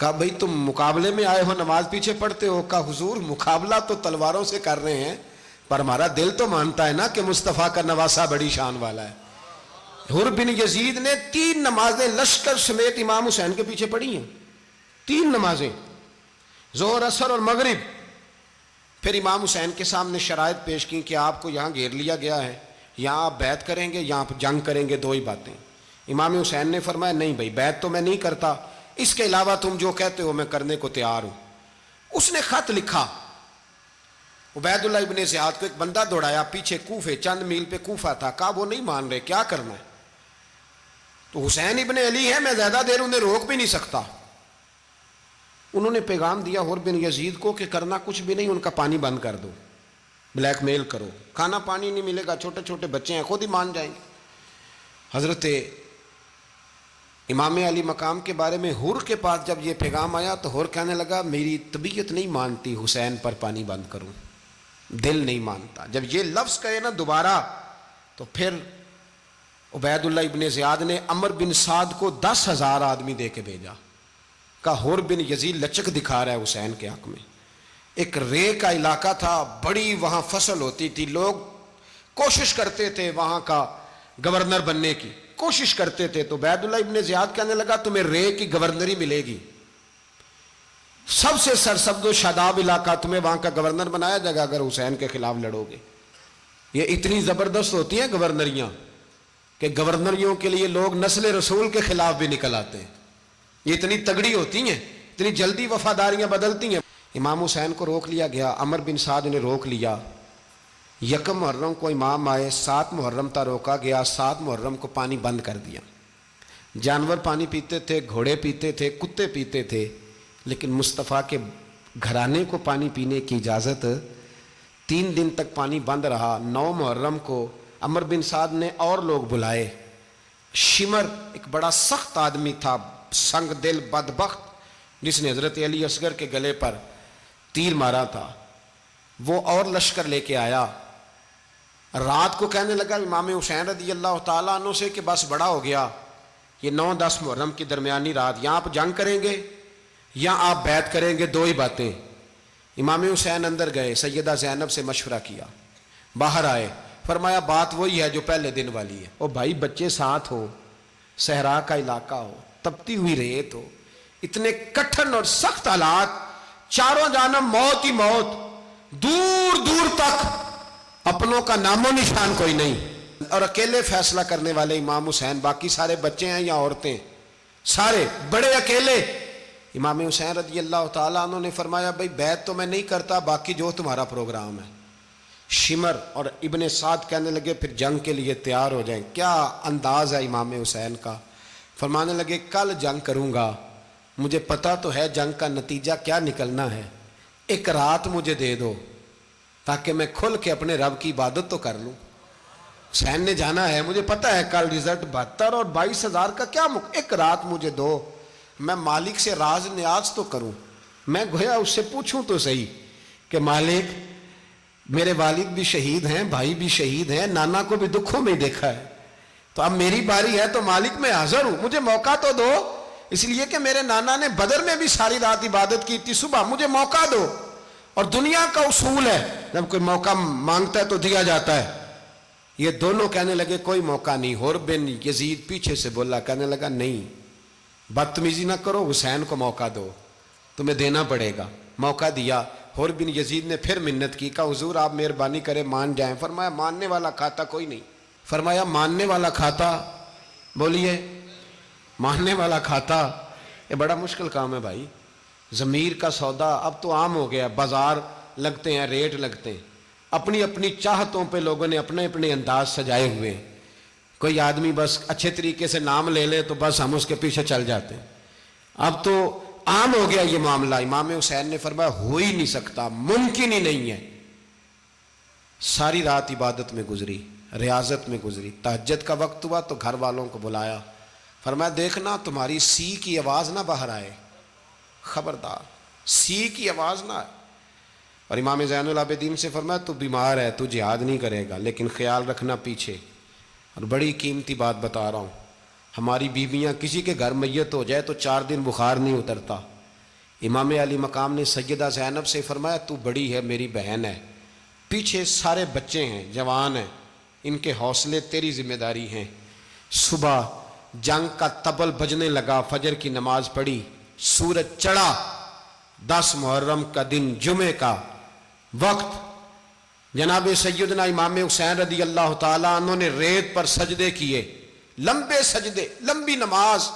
کہا بھئی تم مقابلے میں آئے ہو نماز پیچھے پڑھتے ہو؟ کہا حضور مقابلہ تو تلواروں سے کر رہے ہیں پر ہمارا دل تو مانتا ہے نا کہ مصطفیٰ کا نواسہ بڑی شان والا ہے۔ حر بن یزید نے 3 نمازیں لشکر سمیت امام حسین کے پیچھے پڑھی ہیں، 3 نمازیں، ظہر عصر اور مغرب۔ پھر امام حسین کے سامنے شرائط پیش کی کہ آپ کو یہاں گھیر لیا گیا ہے، یہاں آپ بیعت کریں گے، یہاں جنگ کریں گے، 2 ہی باتیں۔ امام حسین نے فرمایا نہیں بھائی بیعت تو میں نہیں کرتا، اس کے علاوہ تم جو کہتے ہو میں کرنے کو تیار ہوں۔ اس نے خط لکھا، عبید اللہ ابن زیاد کو ایک بندہ دوڑایا پیچھے کوفے، چند میل پہ کوفہ تھا، کہا وہ نہیں مان رہے، کیا کرنا ہے؟ تو حسین ابن علی ہے، میں زیادہ دیر انہیں روک بھی نہیں سکتا۔ انہوں نے پیغام دیا حر بن یزید کو کہ کرنا کچھ بھی نہیں، ان کا پانی بند کر دو، بلیک میل کرو، کھانا پانی نہیں ملے گا، چھوٹے چھوٹے بچے ہیں، خود ہی مان جائیں گے۔ حضرت امام علی مقام کے بارے میں حر کے پاس جب یہ پیغام آیا تو حر کہنے لگا میری طبیعت نہیں مانتی حسین پر پانی بند کروں، دل نہیں مانتا۔ جب یہ لفظ کہے نا دوبارہ تو پھر عبید اللہ ابن زیاد نے عمر بن سعد کو 10,000 آدمی دے کے بھیجا، کہا حر بن یزید لچک دکھا رہا ہے حسین کے حق میں۔ ایک رے کا علاقہ تھا، بڑی وہاں فصل ہوتی تھی، لوگ کوشش کرتے تھے وہاں کا گورنر بننے کی، کوشش کرتے تھے۔ تو عبید اللہ ابن زیاد کہنے لگا تمہیں رے کی گورنری ملے گی، سب سے سرسبز و شاداب علاقہ، تمہیں وہاں کا گورنر بنایا جائے گا اگر حسین کے خلاف لڑو گے۔ یہ اتنی زبردست ہوتی ہیں گورنریاں کہ گورنریوں کے لیے لوگ نسل رسول کے خلاف بھی نکل آتے ہیں، یہ اتنی تگڑی ہوتی ہیں، اتنی جلدی وفاداریاں بدلتی ہیں۔ امام حسین کو روک لیا گیا، عمر بن سعد نے روک لیا۔ 1 محرم کو امام آئے، 7 محرم تا روکا گیا، 7 محرم کو پانی بند کر دیا۔ جانور پانی پیتے تھے، گھوڑے پیتے تھے، کتے پیتے تھے، لیکن مصطفیٰ کے گھرانے کو پانی پینے کی اجازت۔ 3 دن تک پانی بند رہا۔ 9 محرم کو عمر بن سعد نے اور لوگ بلائے۔ شمر ایک بڑا سخت آدمی تھا، سنگ دل بدبخت، جس نے حضرت علی اصغر کے گلے پر تیر مارا تھا، وہ اور لشکر لے کے آیا۔ رات کو کہنے لگا امام حسین رضی اللہ تعالیٰ عنہ سے کہ بس بڑا ہو گیا، یہ 9-10 محرم کی درمیانی رات، یا آپ جنگ کریں گے یا آپ بیعت کریں گے، 2 ہی باتیں۔ امام حسین اندر گئے، سیدہ زینب سے مشورہ کیا، باہر آئے، فرمایا بات وہی ہے جو پہلے دن والی ہے۔ او بھائی بچے ساتھ ہو، صحرا کا علاقہ ہو، تپتی ہوئی ریت ہو، اتنے کٹھن اور سخت حالات، چاروں جانب موت ہی موت، دور دور تک اپنوں کا نام و نشان کوئی نہیں، اور اکیلے فیصلہ کرنے والے امام حسین، باقی سارے بچے ہیں یا عورتیں، سارے بڑے اکیلے۔ امام حسین رضی اللہ تعالیٰ عنہ نے فرمایا بھائی بیعت تو میں نہیں کرتا، باقی جو تمہارا پروگرام ہے۔ شمر اور ابن سعد کہنے لگے پھر جنگ کے لیے تیار ہو جائیں۔ کیا انداز ہے امام حسین کا، فرمانے لگے کل جنگ کروں گا، مجھے پتا تو ہے جنگ کا نتیجہ کیا نکلنا ہے، 1 رات مجھے دے دو تاکہ میں کھل کے اپنے رب کی عبادت تو کر لوں۔ حسین نے جانا ہے، مجھے پتا ہے کل رزلٹ 72 اور 22,000 کا کیا 1 رات مجھے دو، میں مالک سے راز نیاز تو کروں، میں گویا اس سے پوچھوں تو صحیح کہ مالک میرے والد بھی شہید ہیں، بھائی بھی شہید ہیں، نانا کو بھی دکھوں میں دیکھا ہے، تو اب میری باری ہے تو مالک میں حاضر ہوں، مجھے موقع تو دو، اس لیے کہ میرے نانا نے بدر میں بھی ساری رات عبادت کی تھی، صبح مجھے موقع دو۔ اور دنیا کا اصول ہے جب کوئی موقع مانگتا ہے تو دیا جاتا ہے۔ یہ دونوں کہنے لگے کوئی موقع نہیں۔ حر بن یزید پیچھے سے بولا، کہنے لگا نہیں بدتمیزی نہ کرو، حسین کو موقع دو، تمہیں دینا پڑے گا۔ موقع دیا۔ حر بن یزید نے پھر منت کی، کہا حضور آپ مہربانی کریں مان جائیں۔ فرمایا ماننے والا کھاتا کوئی نہیں۔ فرمایا ماننے والا کھاتا، بولیے ماننے والا کھاتا، یہ بڑا مشکل کام ہے بھائی۔ ضمیر کا سودا اب تو عام ہو گیا، بازار لگتے ہیں، ریٹ لگتے ہیں، اپنی اپنی چاہتوں پہ لوگوں نے اپنے اپنے انداز سجائے ہوئے ہیں۔ کوئی آدمی بس اچھے طریقے سے نام لے لے تو بس ہم اس کے پیچھے چل جاتے ہیں، اب تو عام ہو گیا یہ معاملہ۔ امام حسین نے فرمایا ہو ہی نہیں سکتا، ممکن ہی نہیں ہے۔ ساری رات عبادت میں گزری، ریاضت میں گزری، تہجد کا وقت ہوا تو گھر والوں کو بلایا، فرمایا دیکھنا تمہاری سی کی آواز نہ باہر آئے، خبردار سی کی آواز نہ آئے۔ اور امام زین العابدین سے فرمایا تو بیمار ہے، تو جہاد نہیں کرے گا، لیکن خیال رکھنا پیچھے۔ اور بڑی قیمتی بات بتا رہا ہوں، ہماری بیویاں کسی کے گھر میت ہو جائے تو 4 دن بخار نہیں اترتا، امام علی مقام نے سیدہ زینب سے فرمایا تو بڑی ہے، میری بہن ہے، پیچھے سارے بچے ہیں، جوان ہیں، ان کے حوصلے تیری ذمہ داری ہیں۔ صبح جنگ کا طبل بجنے لگا، فجر کی نماز پڑھی، سورج چڑھا، 10 محرم کا دن، جمعے کا وقت، جناب سیدنا امام حسین رضی اللہ تعالیٰ عنہ نے ریت پر سجدے کیے، لمبے سجدے، لمبی نماز،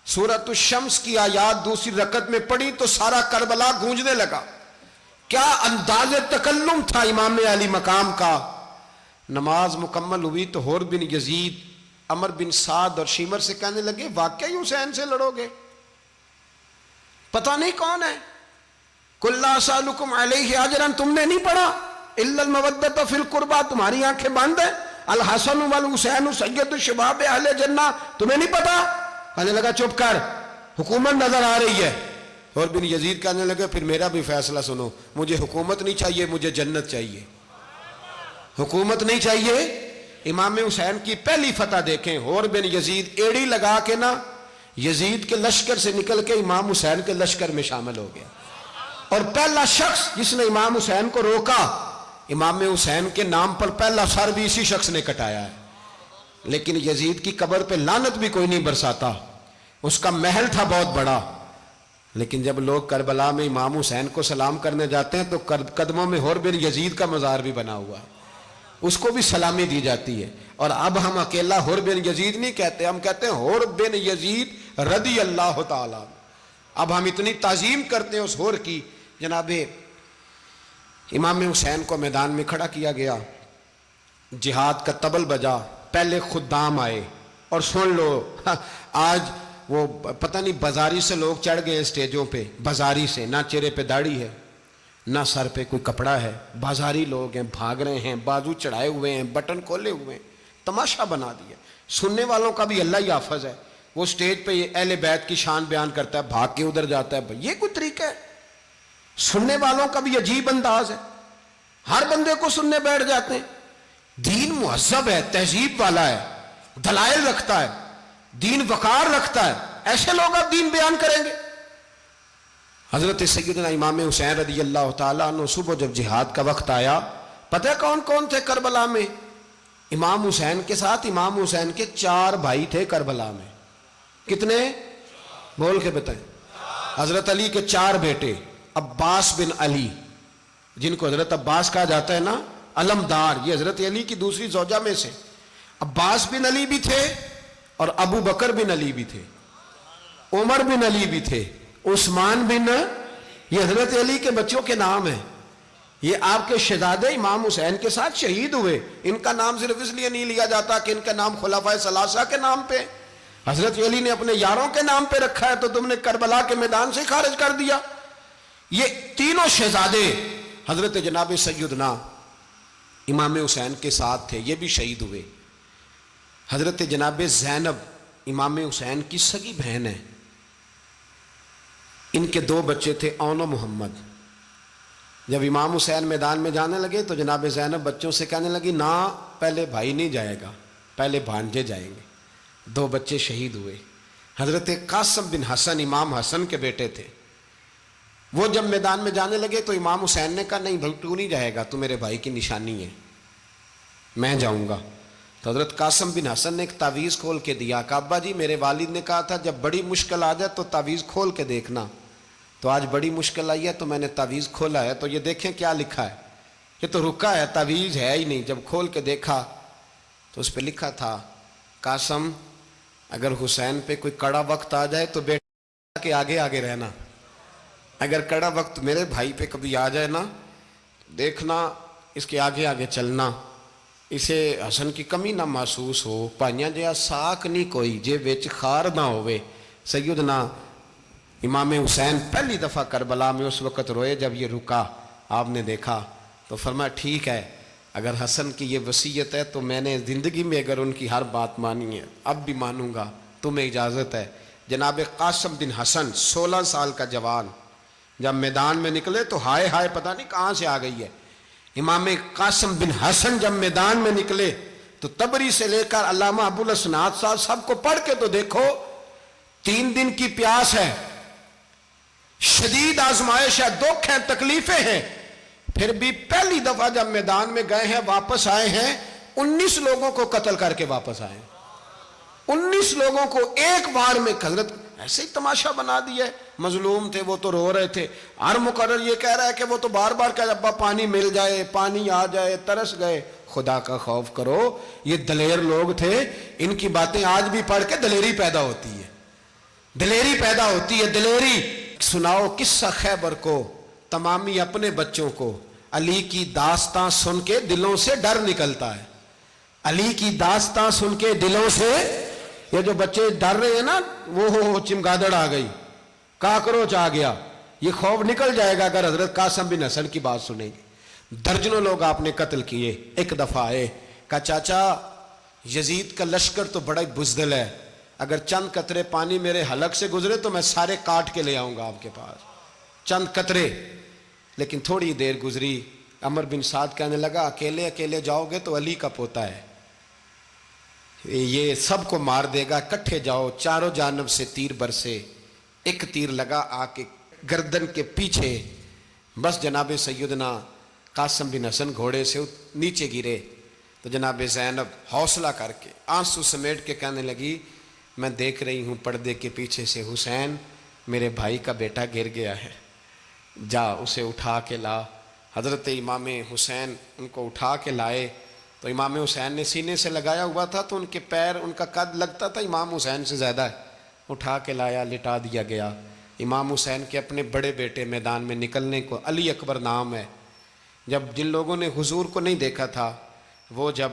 سورۃ الشمس کی آیات دوسری رکعت میں پڑھی تو سارا کربلا گونجنے لگا۔ کیا انداز تکلم تھا امام علی مقام کا۔ نماز مکمل ہوئی تو حور بن یزید، عمر بن سعد اور شیمر سے کہنے لگے واقعی حسین سے لڑو گے؟ پتہ نہیں کون ہے۔ قُلْ لَا أَسْأَلُكُمْ عَلَيْهِ أَجْرًا، تم نے نہیں پڑھا إِلَّا الْمَوَدَّةَ فِي الْقُرْبَى، تمہاری آنکھیں بند ہیں، الحسن والحسین سید الشباب اہل جنہ، تمہیں نہیں پتا؟ کہنے لگا چپ کر، حکومت نظر آ رہی ہے۔ اور بن یزید کہنے لگے پھر میرا بھی فیصلہ سنو، مجھے حکومت نہیں چاہیے، مجھے جنت چاہیے۔ حکومت نہیں چاہیے۔ امام حسین کی پہلی فتح دیکھیں، اور بن یزید ایڑی لگا کے نا یزید کے لشکر سے نکل کے امام حسین کے لشکر میں شامل ہو گیا، اور پہلا شخص جس نے امام حسین کو روکا، امام حسین کے نام پر پہلا سر بھی اسی شخص نے کٹایا ہے۔ لیکن یزید کی قبر پہ لعنت بھی کوئی نہیں برساتا، اس کا محل تھا بہت بڑا، لیکن جب لوگ کربلا میں امام حسین کو سلام کرنے جاتے ہیں تو قدموں میں حور بن یزید کا مزار بھی بنا ہوا ہے، اس کو بھی سلامی دی جاتی ہے۔ اور اب ہم اکیلا حور بن یزید نہیں کہتے، ہم کہتے ہیں حور بن یزید رضی اللہ تعالیٰ۔ اب ہم اتنی تعظیم کرتے ہیں اس حور کی۔ جناب امام حسین کو میدان میں کھڑا کیا گیا، جہاد کا طبل بجا، پہلے خدام آئے، اور سن لو آج وہ پتہ نہیں بازاری سے لوگ چڑھ گئے اسٹیجوں پہ، بازاری سے، نہ چہرے پہ داڑھی ہے، نہ سر پہ کوئی کپڑا ہے، بازاری لوگ ہیں، بھاگ رہے ہیں، بازو چڑھائے ہوئے ہیں، بٹن کھولے ہوئے ہیں، تماشا بنا دیا۔ سننے والوں کا بھی اللہ ہی حافظ ہے، وہ سٹیج پہ اہل بیت کی شان بیان کرتا ہے، بھاگ کے ادھر جاتا ہے، یہ کوئی طریقہ ہے؟ سننے والوں کا بھی عجیب انداز ہے، ہر بندے کو سننے بیٹھ جاتے ہیں۔ دین مہذب ہے، تہذیب والا ہے، دلائل رکھتا ہے، دین وقار رکھتا ہے، ایسے لوگ اب دین بیان کریں گے؟ حضرت سیدنا امام حسین رضی اللہ تعالیٰ عنہ صبح جب جہاد کا وقت آیا، پتہ ہے کون کون تھے کربلا میں؟ امام حسین کے ساتھ امام حسین کے 4 بھائی تھے کربلا میں۔ کتنے؟ بول کے بتائیں۔ حضرت علی کے 4 بیٹے، عباس بن علی، جن کو حضرت عباس کہا جاتا ہے نا، علمدار، یہ حضرت علی کی دوسری زوجہ میں سے۔ عباس بن علی بھی تھے، اور ابو بکر بن علی بھی تھے، عمر بن علی بھی تھے، عثمان بن، یہ حضرت علی کے بچوں کے نام ہیں۔ یہ آپ کے شہزادے امام حسین کے ساتھ شہید ہوئے، ان کا نام صرف اس لیے نہیں لیا جاتا کہ ان کا نام خلفائے ثلاثہ کے نام پہ، حضرت علی نے اپنے یاروں کے نام پہ رکھا ہے، تو تم نے کربلا کے میدان سے خارج کر دیا۔ یہ تینوں شہزادے حضرت جناب سیدنا امام حسین کے ساتھ تھے، یہ بھی شہید ہوئے۔ حضرت جناب زینب امام حسین کی سگی بہن ہے، ان کے 2 بچے تھے، اون و محمد۔ جب امام حسین میدان میں جانے لگے تو جناب زینب بچوں سے کہنے لگی نہ، پہلے بھائی نہیں جائے گا، پہلے بھانجے جائیں گے۔ 2 بچے شہید ہوئے۔ حضرت قاسم بن حسن امام حسن کے بیٹے تھے، وہ جب میدان میں جانے لگے تو امام حسین نے کہا نہیں بھائی تو نہیں جائے گا، تو میرے بھائی کی نشانی ہے، میں جاؤں گا۔ تو حضرت قاسم بن حسن نے ایک تعویذ کھول کے دیا کہ ابا جی میرے والد نے کہا تھا جب بڑی مشکل آ جائے تو تعویذ کھول کے دیکھنا، تو آج بڑی مشکل آئی ہے تو میں نے تعویذ کھولا ہے، تو یہ دیکھیں کیا لکھا ہے، یہ تو رکا ہے، تعویذ ہے ہی نہیں۔ جب کھول کے دیکھا تو اس پہ لکھا تھا قاسم اگر حسین پہ کوئی کڑا وقت آ جائے تو بیٹا کے آگے آگے رہنا، اگر کڑا وقت میرے بھائی پہ کبھی آ جائے نا دیکھنا اس کے آگے آگے چلنا، اسے حسن کی کمی نہ محسوس ہو، پائیاں جہاں ساک نہیں کوئی جے وچ خار نہ ہوئے۔ سیدنا امام حسین پہلی دفعہ کربلا میں اس وقت روئے جب یہ رکا، آپ نے دیکھا تو فرمایا ٹھیک ہے، اگر حسن کی یہ وصیت ہے تو میں نے زندگی میں اگر ان کی ہر بات مانی ہے اب بھی مانوں گا، تمہیں اجازت ہے۔ جناب قاسم بن حسن 16 سال کا جوان جب میدان میں نکلے تو ہائے ہائے پتہ نہیں کہاں سے آ گئی ہے۔ امام قاسم بن حسن جب میدان میں نکلے تو تبری سے لے کر علامہ ابو الاسناد صاحب سب کو پڑھ کے تو دیکھو، 3 دن کی پیاس ہے، شدید آزمائش ہے، دکھ ہیں، تکلیفیں ہیں، پھر بھی پہلی دفعہ جب میدان میں گئے ہیں واپس آئے ہیں 19 لوگوں کو قتل کر کے واپس آئے ہیں۔ 19 لوگوں کو ایک بار میں حضرت ایسے ہی تماشا بنا دیا ہے۔ مظلوم تھے وہ تو رو رہے تھے، ہر مقرر یہ کہہ رہا ہے کہ وہ تو بار بار کہ ابا پانی مل جائے، پانی آ جائے، ترس گئے۔ خدا کا خوف کرو، یہ دلیر لوگ تھے، ان کی باتیں آج بھی پڑھ کے دلیری پیدا ہوتی ہے، دلیری پیدا ہوتی ہے، دلیری۔ سناؤ قصہ خیبر کو، تمامی اپنے بچوں کو علی کی داستان سن کے دلوں سے ڈر نکلتا ہے، علی کی داستان سن کے دلوں سے۔ یہ جو بچے ڈر رہے ہیں نا، وہ چمگادڑ آ گئی، کاکروچ آ گیا، یہ خوف نکل جائے گا اگر حضرت قاسم بن حسن کی بات سنیں گے۔ درجنوں لوگ آپ نے قتل کیے۔ ایک دفعہ آئے، کہا چاچا یزید کا لشکر تو بڑا بزدل ہے، اگر چند قطرے پانی میرے حلق سے گزرے تو میں سارے کاٹ کے لے آؤں گا آپ کے پاس، چند قطرے۔ لیکن تھوڑی دیر گزری، عمر بن سعد کہنے لگا اکیلے اکیلے جاؤ گے تو علی کا پوتا ہے، یہ سب کو مار دے گا، اکٹھے جاؤ۔ چاروں جانب سے تیر برسے، ایک تیر لگا آ کے گردن کے پیچھے، بس جناب سیدنا قاسم بن حسن گھوڑے سے نیچے گرے تو جناب زینب حوصلہ کر کے آنسو سمیٹ کے کہنے لگی میں دیکھ رہی ہوں پردے کے پیچھے سے حسین میرے بھائی کا بیٹا گر گیا ہے، جا اسے اٹھا کے لا۔ حضرت امام حسین ان کو اٹھا کے لائے تو امام حسین نے سینے سے لگایا ہوا تھا تو ان کے پیر، ان کا قد لگتا تھا امام حسین سے زیادہ ہے، اٹھا کے لایا، لٹا دیا گیا۔ امام حسین کے اپنے بڑے بیٹے میدان میں نکلنے کو، علی اکبر نام ہے، جب جن لوگوں نے حضور کو نہیں دیکھا تھا وہ جب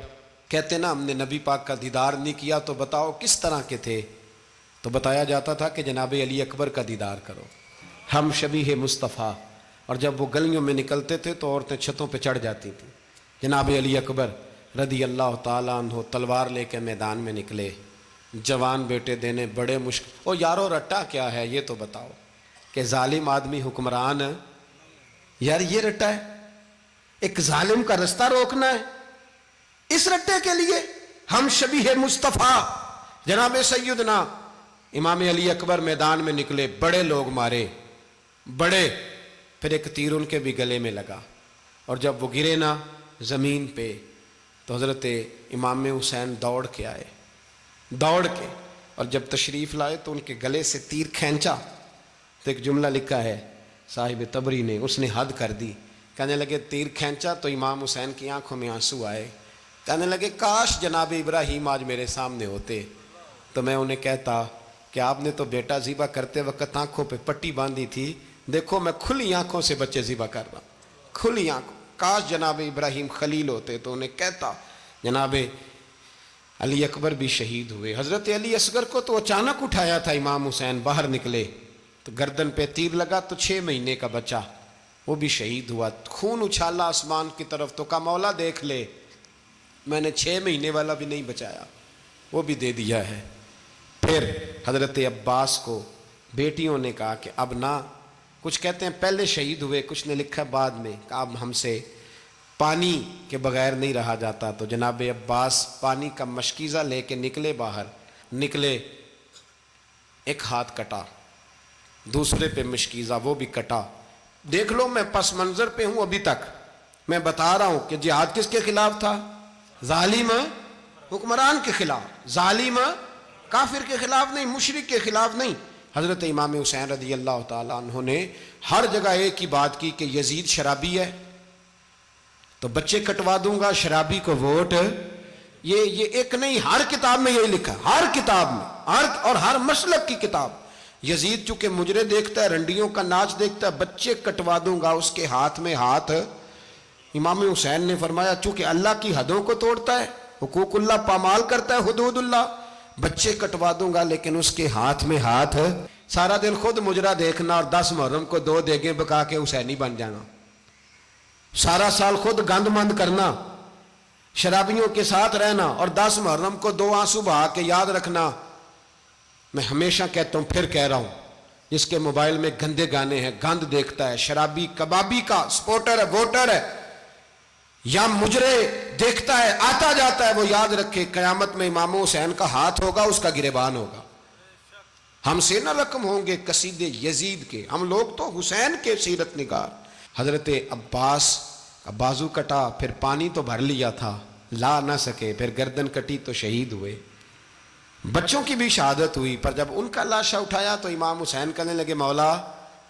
کہتے نا ہم نے نبی پاک کا دیدار نہیں کیا تو بتاؤ کس طرح کے تھے، تو بتایا جاتا تھا کہ جناب علی اکبر کا دیدار کرو، ہم شبیہ مصطفیٰ۔ اور جب وہ گلیوں میں نکلتے تھے تو عورتیں چھتوں پہ چڑھ جاتی تھیں۔ جناب علی اکبر رضی اللہ تعالیٰ عنہ تلوار لے کے میدان میں نکلے، جوان بیٹے دینے بڑے مشکل۔ او یارو رٹا کیا ہے یہ تو بتاؤ، کہ ظالم آدمی حکمران، یار یہ رٹا ہے، ایک ظالم کا رستہ روکنا ہے، اس رٹے کے لیے ہم شبیہ مصطفیٰ۔ جناب سیدنا امام علی اکبر میدان میں نکلے، بڑے لوگ مارے، بڑے، پھر ایک تیر ان کے بھی گلے میں لگا، اور جب وہ گرے نا زمین پہ تو حضرت امام حسین دوڑ کے آئے، دوڑ کے، اور جب تشریف لائے تو ان کے گلے سے تیر کھینچا تو ایک جملہ لکھا ہے صاحب تبری نے، اس نے حد کر دی، کہنے لگے تیر کھینچا تو امام حسین کی آنکھوں میں آنسو آئے، کہنے لگے کاش جناب ابراہیم آج میرے سامنے ہوتے تو میں انہیں کہتا کہ آپ نے تو بیٹا ذبح کرتے وقت آنکھوں پہ پٹی باندھی تھی، دیکھو میں کھلی آنکھوں سے بچے ذبح کر رہا ہوں، کھلی آنکھوں، کاش جناب ابراہیم خلیل ہوتے تو انہیں کہتا۔ جناب علی اکبر بھی شہید ہوئے۔ حضرت علی اصغر کو تو اچانک اٹھایا تھا امام حسین، باہر نکلے تو گردن پہ تیر لگا تو 6 مہینے کا بچہ وہ بھی شہید ہوا، خون اچھالا آسمان کی طرف تو کہا مولا دیکھ لے میں نے 6 مہینے والا بھی نہیں بچایا، وہ بھی دے دیا ہے۔ پھر حضرت عباس کو بیٹیوں نے کہا کہ اب نہ، کچھ کہتے ہیں پہلے شہید ہوئے، کچھ نے لکھا بعد میں، کہ اب ہم سے پانی کے بغیر نہیں رہا جاتا، تو جناب عباس پانی کا مشکیزہ لے کے نکلے، باہر نکلے، ایک ہاتھ کٹا، دوسرے پہ مشکیزہ وہ بھی کٹا۔ دیکھ لو میں پس منظر پہ ہوں ابھی تک، میں بتا رہا ہوں کہ جہاد کس کے خلاف تھا؟ ظالم حکمران کے خلاف، ظالم کافر کے خلاف نہیں، مشرک کے خلاف نہیں۔ حضرت امام حسین رضی اللہ تعالیٰ عنہ نے ہر جگہ ایک ہی بات کی کہ یزید شرابی ہے تو بچے کٹوا دوں گا، شرابی کو ووٹ۔ یہ ایک نہیں، ہر کتاب میں یہی لکھا، ہر کتاب میں، اور ہر مسلک کی کتاب۔ یزید چونکہ مجرے دیکھتا ہے، رنڈیوں کا ناچ دیکھتا ہے، بچے کٹوا دوں گا، اس کے ہاتھ میں ہاتھ۔ امام حسین نے فرمایا چونکہ اللہ کی حدوں کو توڑتا ہے، حقوق اللہ پامال کرتا ہے، حدود اللہ، بچے کٹوا دوں گا لیکن اس کے ہاتھ میں ہاتھ۔ سارا دن خود مجرا دیکھنا اور 10 محرم کو 2 دیگیں پکا کے حسینی بن جانا، سارا سال خود گند مند کرنا، شرابیوں کے ساتھ رہنا، اور 10 محرم کو 2 آنسو بہا کے یاد رکھنا۔ میں ہمیشہ کہتا ہوں، پھر کہہ رہا ہوں، جس کے موبائل میں گندے گانے ہیں، گند دیکھتا ہے، شرابی کبابی کا سپورٹر ہے، ووٹر ہے، یا مجرے دیکھتا ہے آتا جاتا ہے، وہ یاد رکھے قیامت میں امام حسین کا ہاتھ ہوگا، اس کا گریبان ہوگا۔ ہم سے نہ رقم ہوں گے قصیدے یزید کے، ہم لوگ تو حسین کے سیرت نگار۔ حضرت عباس کا بازو کٹا، پھر پانی تو بھر لیا تھا، لا نہ سکے، پھر گردن کٹی تو شہید ہوئے۔ بچوں کی بھی شہادت ہوئی، پر جب ان کا لاشا اٹھایا تو امام حسین کہنے لگے مولا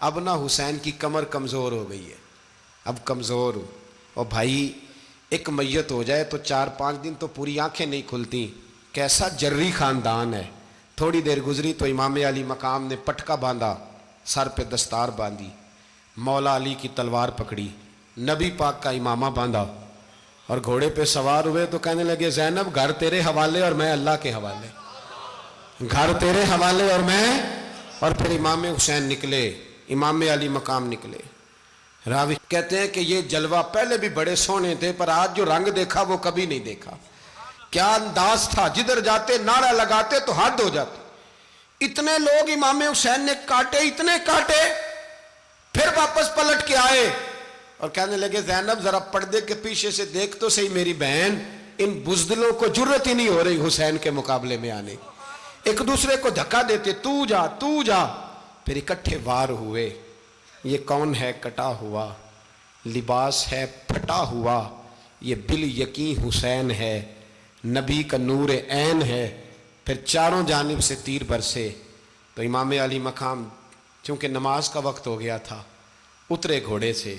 اب نہ حسین کی کمر کمزور ہو گئی ہے، اب کمزور ہو۔ اور بھائی ایک میت ہو جائے تو 4-5 دن تو پوری آنکھیں نہیں کھلتی، کیسا جری خاندان ہے۔ تھوڑی دیر گزری تو امام علی مقام نے پٹکا باندھا، سر پہ دستار باندھی، مولا علی کی تلوار پکڑی، نبی پاک کا امامہ باندھا اور گھوڑے پہ سوار ہوئے تو کہنے لگے زینب گھر تیرے حوالے اور میں اللہ کے حوالے، گھر تیرے حوالے اور میں۔ اور پھر امام حسین نکلے، امام علی مقام نکلے۔ راوی کہتے ہیں کہ یہ جلوہ پہلے بھی بڑے سونے تھے، پر آج جو رنگ دیکھا وہ کبھی نہیں دیکھا۔ کیا انداز تھا، جدھر جاتے نعرہ لگاتے تو حد ہو جاتے۔ اتنے لوگ امام حسین نے کاٹے، اتنے کاٹے، پھر واپس پلٹ کے آئے اور کہنے لگے زینب ذرا پردے کے پیچھے سے دیکھ تو صحیح میری بہن، ان بزدلوں کو جرت ہی نہیں ہو رہی حسین کے مقابلے میں آنے، ایک دوسرے کو دھکا دیتے، تو جا تو جا۔ پھر اکٹھے وار ہوئے۔ یہ کون ہے کٹا ہوا، لباس ہے پھٹا ہوا، یہ بال یقین حسین ہے، نبی کا نور عین ہے۔ پھر چاروں جانب سے تیر برسے تو امام علی مقام چونکہ نماز کا وقت ہو گیا تھا، اترے گھوڑے سے،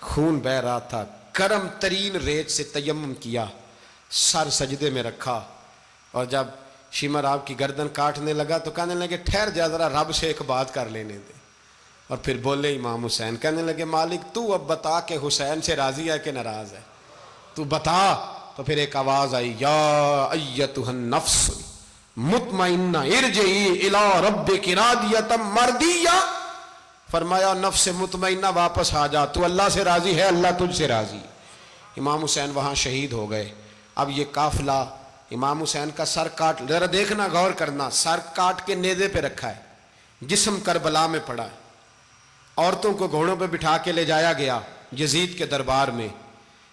خون بہ رہا تھا، گرم ترین ریت سے تیمم کیا، سر سجدے میں رکھا، اور جب شمر آپ کی گردن کاٹنے لگا تو کہنے لگے ٹھہر جا ذرا رب سے ایک بات کر لینے دے۔ اور پھر بولے امام حسین، کہنے لگے مالک تو اب بتا کہ حسین سے راضی ہے کہ ناراض ہے، تو بتا۔ تو پھر ایک آواز آئی، یا ایتھا النفس مطمئنہ ارجعی الی ربک راضیۃ مرضیہ، فرمایا نفس مطمئنہ واپس آ جا، تو اللہ سے راضی ہے، اللہ تجھ سے راضی۔ امام حسین وہاں شہید ہو گئے۔ اب یہ قافلہ امام حسین کا سر کاٹ، ذرا دیکھنا غور کرنا، سر کاٹ کے نیزے پہ رکھا ہے، جسم کربلا میں پڑا ہے، عورتوں کو گھوڑوں پہ بٹھا کے لے جایا گیا یزید کے دربار میں۔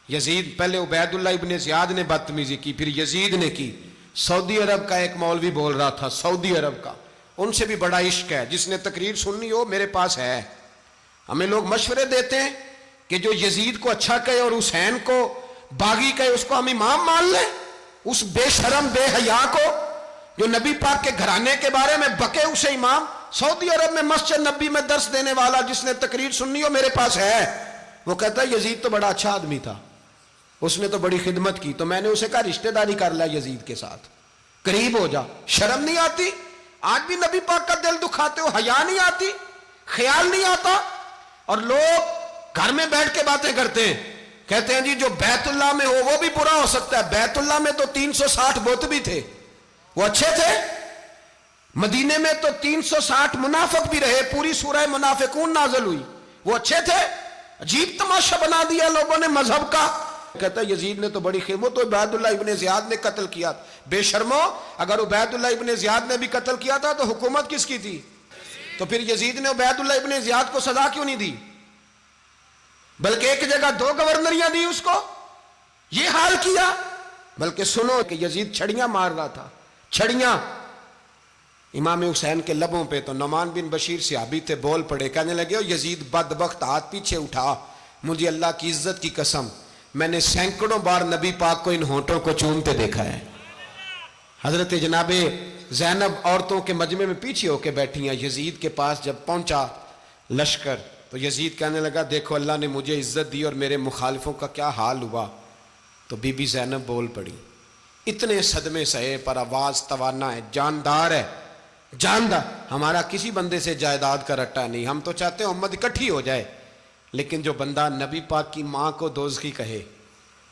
یزید پہلے عبید اللہ ابن زیاد نے بدتمیزی کی، پھر یزید نے کی۔ سعودی عرب کا ایک مولوی بول رہا تھا، سعودی عرب کا، ان سے بھی بڑا عشق ہے، جس نے تقریر سننی ہو میرے پاس ہے۔ ہمیں لوگ مشورے دیتے ہیں کہ جو یزید کو اچھا کہے اور حسین کو باغی کہے اس کو ہم امام مان لیں، اس بے شرم بے حیا کو جو نبی پاک کے گھرانے کے بارے میں بکے اسے امام۔ سعودی عرب میں مسجد نبی میں درس دینے والا جس نے تقریر سننی ہو میرے پاس ہے، وہ کہتا ہے یزید تو بڑا اچھا آدمی تھا، اس نے تو بڑی خدمت کی، تو میں نے اسے کہا رشتہ داری کر لیا یزید کے ساتھ، قریب ہو جا۔ شرم نہیں آتی؟ آج بھی نبی پاک کا دل دکھاتے ہو، حیا نہیں آتی، خیال نہیں آتا؟ اور لوگ گھر میں بیٹھ کے باتیں کرتے ہیں، کہتے ہیں جی جو بیت اللہ میں ہو وہ بھی برا ہو سکتا ہے۔ بیت اللہ میں تو 360 بت بھی تھے، وہ اچھے تھے۔ مدینے میں تو 360 منافق بھی رہے، پوری سورہ منافقون نازل ہوئی، وہ اچھے تھے۔ عجیب تماشا بنا دیا لوگوں نے مذہب کا۔ کہتا ہے یزید نے تو بڑی خدمت، تو عبید اللہ ابن زیاد نے قتل کیا۔ بے شرمو، اگر عبید اللہ ابن زیاد نے بھی قتل کیا تھا تو حکومت کس کی تھی؟ تو پھر یزید نے عبید اللہ ابن زیاد کو سزا کیوں نہیں دی، بلکہ ایک جگہ 2 گورنریاں دی اس کو؟ یہ حال کیا۔ بلکہ سنو کہ یزید چھڑیاں مار رہا تھا، چھڑیاں امام حسین کے لبوں پہ۔ تو نعمان بن بشیر صحابی تھے، بول پڑے، کہنے لگے یزید بدبخت، ہاتھ پیچھے اٹھا، مجھے اللہ کی عزت کی قسم میں نے سینکڑوں بار نبی پاک کو ان ہونٹوں کو چومتے دیکھا ہے۔ حضرت جناب زینب عورتوں کے مجمع میں پیچھے ہو کے بیٹھی ہیں۔ یزید کے پاس جب پہنچا لشکر تو یزید کہنے لگا دیکھو اللہ نے مجھے عزت دی اور میرے مخالفوں کا کیا حال ہوا۔ تو بی بی زینب بول پڑی، اتنے صدمے سہے پر آواز توانا ہے، جاندار ہے، جاندار۔ ہمارا کسی بندے سے جائیداد کا رٹا نہیں، ہم تو چاہتے ہیں امت اکٹھی ہو جائے، لیکن جو بندہ نبی پاک کی ماں کو دوزخی کہے،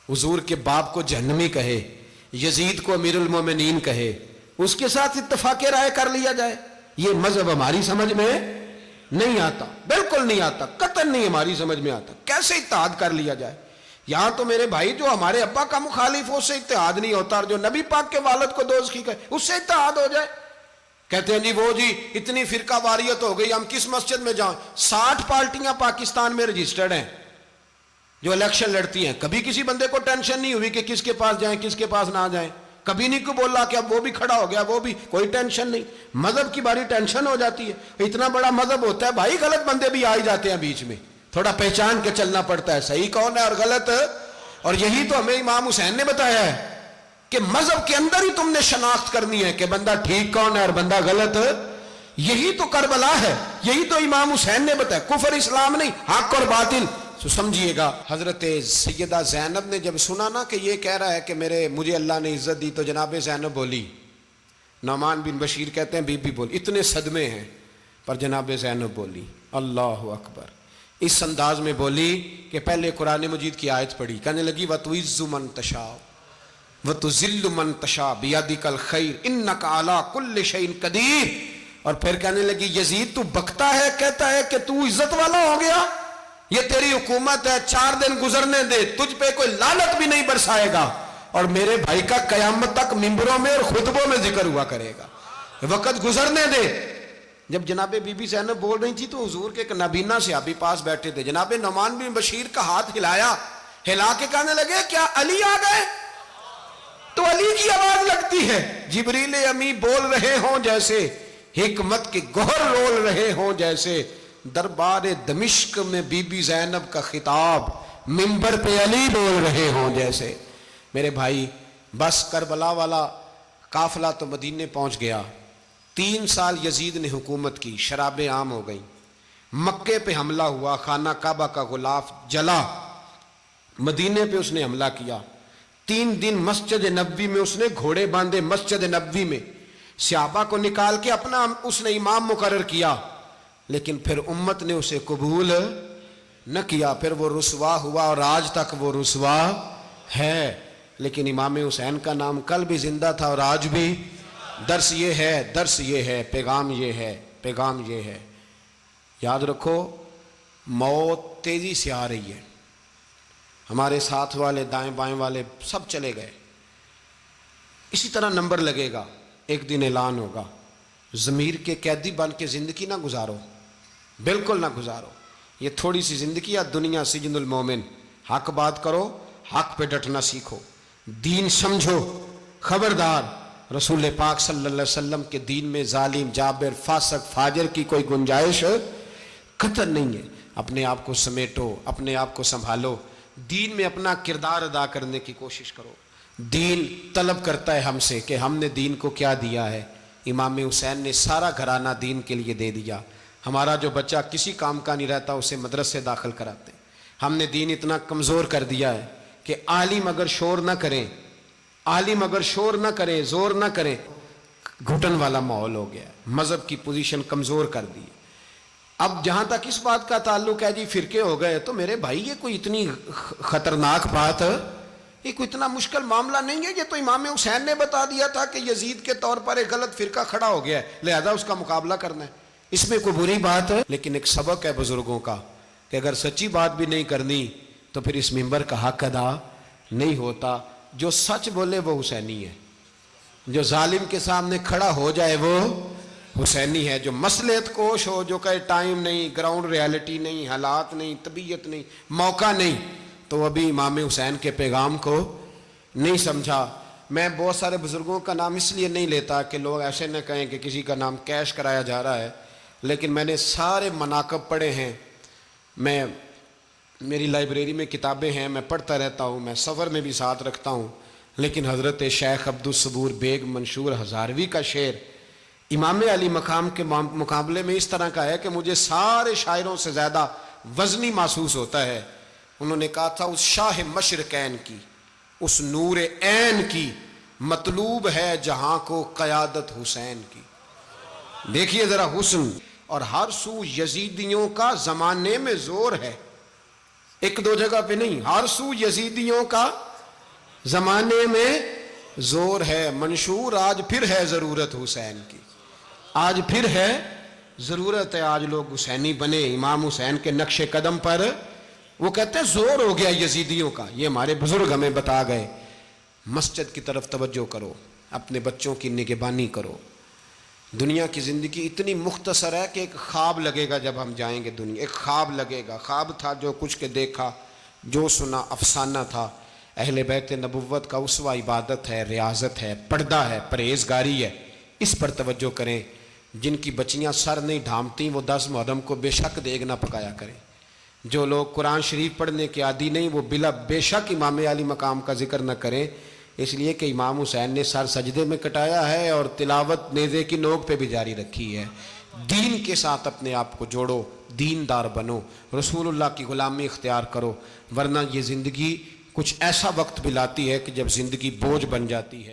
حضور کے باپ کو جہنمی کہے، یزید کو امیر المومنین کہے، اس کے ساتھ اتفاق رائے کر لیا جائے، یہ مذہب ہماری سمجھ میں نہیں آتا، بالکل نہیں آتا، قطعاً نہیں ہماری سمجھ میں آتا۔ کیسے اتحاد کر لیا جائے؟ یہاں تو میرے بھائی جو ہمارے ابا کا مخالف ہو اس سے اتحاد نہیں ہوتا، اور جو نبی پاک کے والد کو دوزخی کہے اس سے اتحاد ہو جائے۔ کہتے ہیں جی وہ جی اتنی فرقہ واریت ہو گئی، ہم کس مسجد میں جائیں؟ 60 پارٹیاں پاکستان میں رجسٹرڈ ہیں جو الیکشن لڑتی ہیں، کبھی کسی بندے کو ٹینشن نہیں ہوئی کہ کس کے پاس جائیں کس کے پاس نہ جائیں۔ کبھی نہیں کوئی بولا کہ اب وہ بھی کھڑا ہو گیا, وہ بھی, کوئی ٹینشن نہیں. مذہب کی باری ٹینشن ہو جاتی ہے. اتنا بڑا مذہب ہوتا ہے بھائی, غلط بندے بھی آ ہی جاتے ہیں بیچ میں, تھوڑا پہچان کے چلنا پڑتا ہے صحیح کون ہے اور غلط. اور یہی تو ہمیں امام حسین نے بتایا ہے کہ مذہب کے اندر ہی تم نے شناخت کرنی ہے کہ بندہ ٹھیک کون ہے اور بندہ غلط. یہی تو کربلا ہے, یہی تو امام حسین نے بتایا, کفر اسلام نہیں, حق اور باطل. تو سمجھیے گا, حضرت سیدہ زینب نے جب سنا نا کہ یہ کہہ رہا ہے کہ مجھے اللہ نے عزت دی, تو جناب زینب بولی, نعمان بن بشیر کہتے ہیں بی بی بولی, اتنے صدمے ہیں پر جناب زینب بولی اللہ اکبر, اس انداز میں بولی کہ پہلے قرآن مجید کی آیت پڑھی, کہنے لگی وَتُعِزُّ مَن تَشَاءُ وَتُذِلُّ مَن تَشَاءُ بِيَدِكَ الْخَيْرُ إِنَّكَ عَلَىٰ كُلِّ شَيْءٍ قَدِيرٌ. اور پھر کہنے لگی یزید تو بکتا ہے, کہتا ہے کہ تو عزت والا ہو گیا, یہ تیری حکومت ہے, 4 دن گزرنے دے, تجھ پہ کوئی لعنت بھی نہیں برسائے گا, اور میرے بھائی کا قیامت تک ممبروں میں اور خطبوں میں ذکر ہوا کرے گا, وقت گزرنے دے. جب جناب بی بی زینب بول رہی تھی تو حضور کے ایک نابینا صحابی پاس بیٹھے تھے, جناب نعمان بن بشیر کا ہاتھ ہلایا, ہلا کے کہنے لگے کیا علی آ گئے؟ تو علی کی آواز لگتی ہے, جبریل امی بول رہے ہوں جیسے, حکمت کے گوہر رول رہے ہوں جیسے, دربار دمشق میں بی بی زینب کا خطاب, منبر پہ علی بول رہے ہوں جیسے. میرے بھائی بس کربلا والا قافلہ تو مدینے پہنچ گیا, 3 سال یزید نے حکومت کی, شرابیں عام ہو گئیں, مکے پہ حملہ ہوا, خانہ کعبہ کا غلاف جلا, مدینے پہ اس نے حملہ کیا, 3 دن مسجد نبوی میں اس نے گھوڑے باندھے, مسجد نبوی میں صحابہ کو نکال کے اپنا اس نے امام مقرر کیا, لیکن پھر امت نے اسے قبول نہ کیا, پھر وہ رسوا ہوا اور آج تک وہ رسوا ہے. لیکن امام حسین کا نام کل بھی زندہ تھا اور آج بھی. درس یہ ہے, پیغام یہ ہے, پیغام یہ ہے, یاد رکھو موت تیزی سے آ رہی ہے. ہمارے ساتھ والے دائیں بائیں والے سب چلے گئے, اسی طرح نمبر لگے گا, ایک دن اعلان ہوگا. ضمیر کے قیدی بن کے زندگی نہ گزارو, بالکل نہ گزارو. یہ تھوڑی سی زندگی ہے, دنیا سجن المومن. حق بات کرو, حق پہ ڈٹنا سیکھو, دین سمجھو. خبردار, رسول پاک صلی اللہ علیہ وسلم کے دین میں ظالم, جابر, فاسق, فاجر کی کوئی گنجائش قطع نہیں ہے. اپنے آپ کو سمیٹو, اپنے آپ کو سنبھالو, دین میں اپنا کردار ادا کرنے کی کوشش کرو. دین طلب کرتا ہے ہم سے کہ ہم نے دین کو کیا دیا ہے. امام حسین نے سارا گھرانہ دین کے لیے دے دیا. ہمارا جو بچہ کسی کام کا نہیں رہتا اسے مدرسے داخل کراتے ہیں. ہم نے دین اتنا کمزور کر دیا ہے کہ عالم اگر شور نہ کریں, عالم اگر شور نہ کریں, زور نہ کریں, گھٹن والا ماحول ہو گیا. مذہب کی پوزیشن کمزور کر دی. اب جہاں تک اس بات کا تعلق ہے جی فرقے ہو گئے, تو میرے بھائی یہ کوئی اتنی خطرناک بات ہے, یہ کوئی اتنا مشکل معاملہ نہیں ہے. یہ تو امام حسین نے بتا دیا تھا کہ یزید کے طور پر ایک غلط فرقہ کھڑا ہو گیا ہے, لہذا اس کا مقابلہ کرنا ہے. اس میں کوئی بری بات ہے, لیکن ایک سبق ہے بزرگوں کا کہ اگر سچی بات بھی نہیں کرنی تو پھر اس منبر کا حق ادا نہیں ہوتا. جو سچ بولے وہ حسینی ہے, جو ظالم کے سامنے کھڑا ہو جائے وہ حسینی ہے. جو مصلحت کوش ہو, جو کہے ٹائم نہیں, گراؤنڈ ریالٹی نہیں, حالات نہیں, طبیعت نہیں, موقع نہیں, تو ابھی امام حسین کے پیغام کو نہیں سمجھا. میں بہت سارے بزرگوں کا نام اس لیے نہیں لیتا کہ لوگ ایسے نہ کہیں کہ کسی کا نام کیش کرایا جا رہا ہے, لیکن میں نے سارے مناقب پڑھے ہیں. میری لائبریری میں کتابیں ہیں, میں پڑھتا رہتا ہوں, میں سفر میں بھی ساتھ رکھتا ہوں. لیکن حضرت شیخ عبدالصبور بیگ منشور ہزاروی کا شعر امام علی مقام کے مقابلے میں اس طرح کا ہے کہ مجھے سارے شاعروں سے زیادہ وزنی محسوس ہوتا ہے. انہوں نے کہا تھا اس شاہ مشرقین کی, اس نور عین کی, مطلوب ہے جہاں کو قیادت حسین کی. دیکھیے ذرا حسن. اور ہر سو یزیدیوں کا زمانے میں زور ہے, ایک دو جگہ پہ نہیں, ہر سو یزیدیوں کا زمانے میں زور ہے. منشور آج پھر ہے ضرورت حسین کی, آج پھر ہے ضرورت ہے, آج لوگ حسینی بنے امام حسین کے نقش قدم پر. وہ کہتے ہیں زور ہو گیا یزیدیوں کا, یہ ہمارے بزرگ ہمیں بتا گئے. مسجد کی طرف توجہ کرو, اپنے بچوں کی نگہبانی کرو. دنیا کی زندگی اتنی مختصر ہے کہ ایک خواب لگے گا جب ہم جائیں گے دنیا, ایک خواب لگے گا. خواب تھا جو کچھ کے دیکھا, جو سنا افسانہ تھا. اہل بیت نبوت کا اسوہ عبادت ہے، ریاضت ہے، پردہ ہے، پرہیزگاری ہے، اس پر توجہ کریں۔ جن کی بچیاں سر نہیں ڈھانپتیں وہ 10 محرم کو بے شک دیگ نہ پکایا کریں۔ جو لوگ قرآن شریف پڑھنے کے عادی نہیں وہ بے شک امام علی مقام کا ذکر نہ کریں، اس لیے کہ امام حسین نے سر سجدے میں کٹایا ہے اور تلاوت نیزے کی نوک پہ بھی جاری رکھی ہے۔ دین کے ساتھ اپنے آپ کو جوڑو، دیندار بنو، رسول اللہ کی غلامی اختیار کرو، ورنہ یہ زندگی کچھ ایسا وقت بھی لاتی ہے کہ جب زندگی بوجھ بن جاتی ہے۔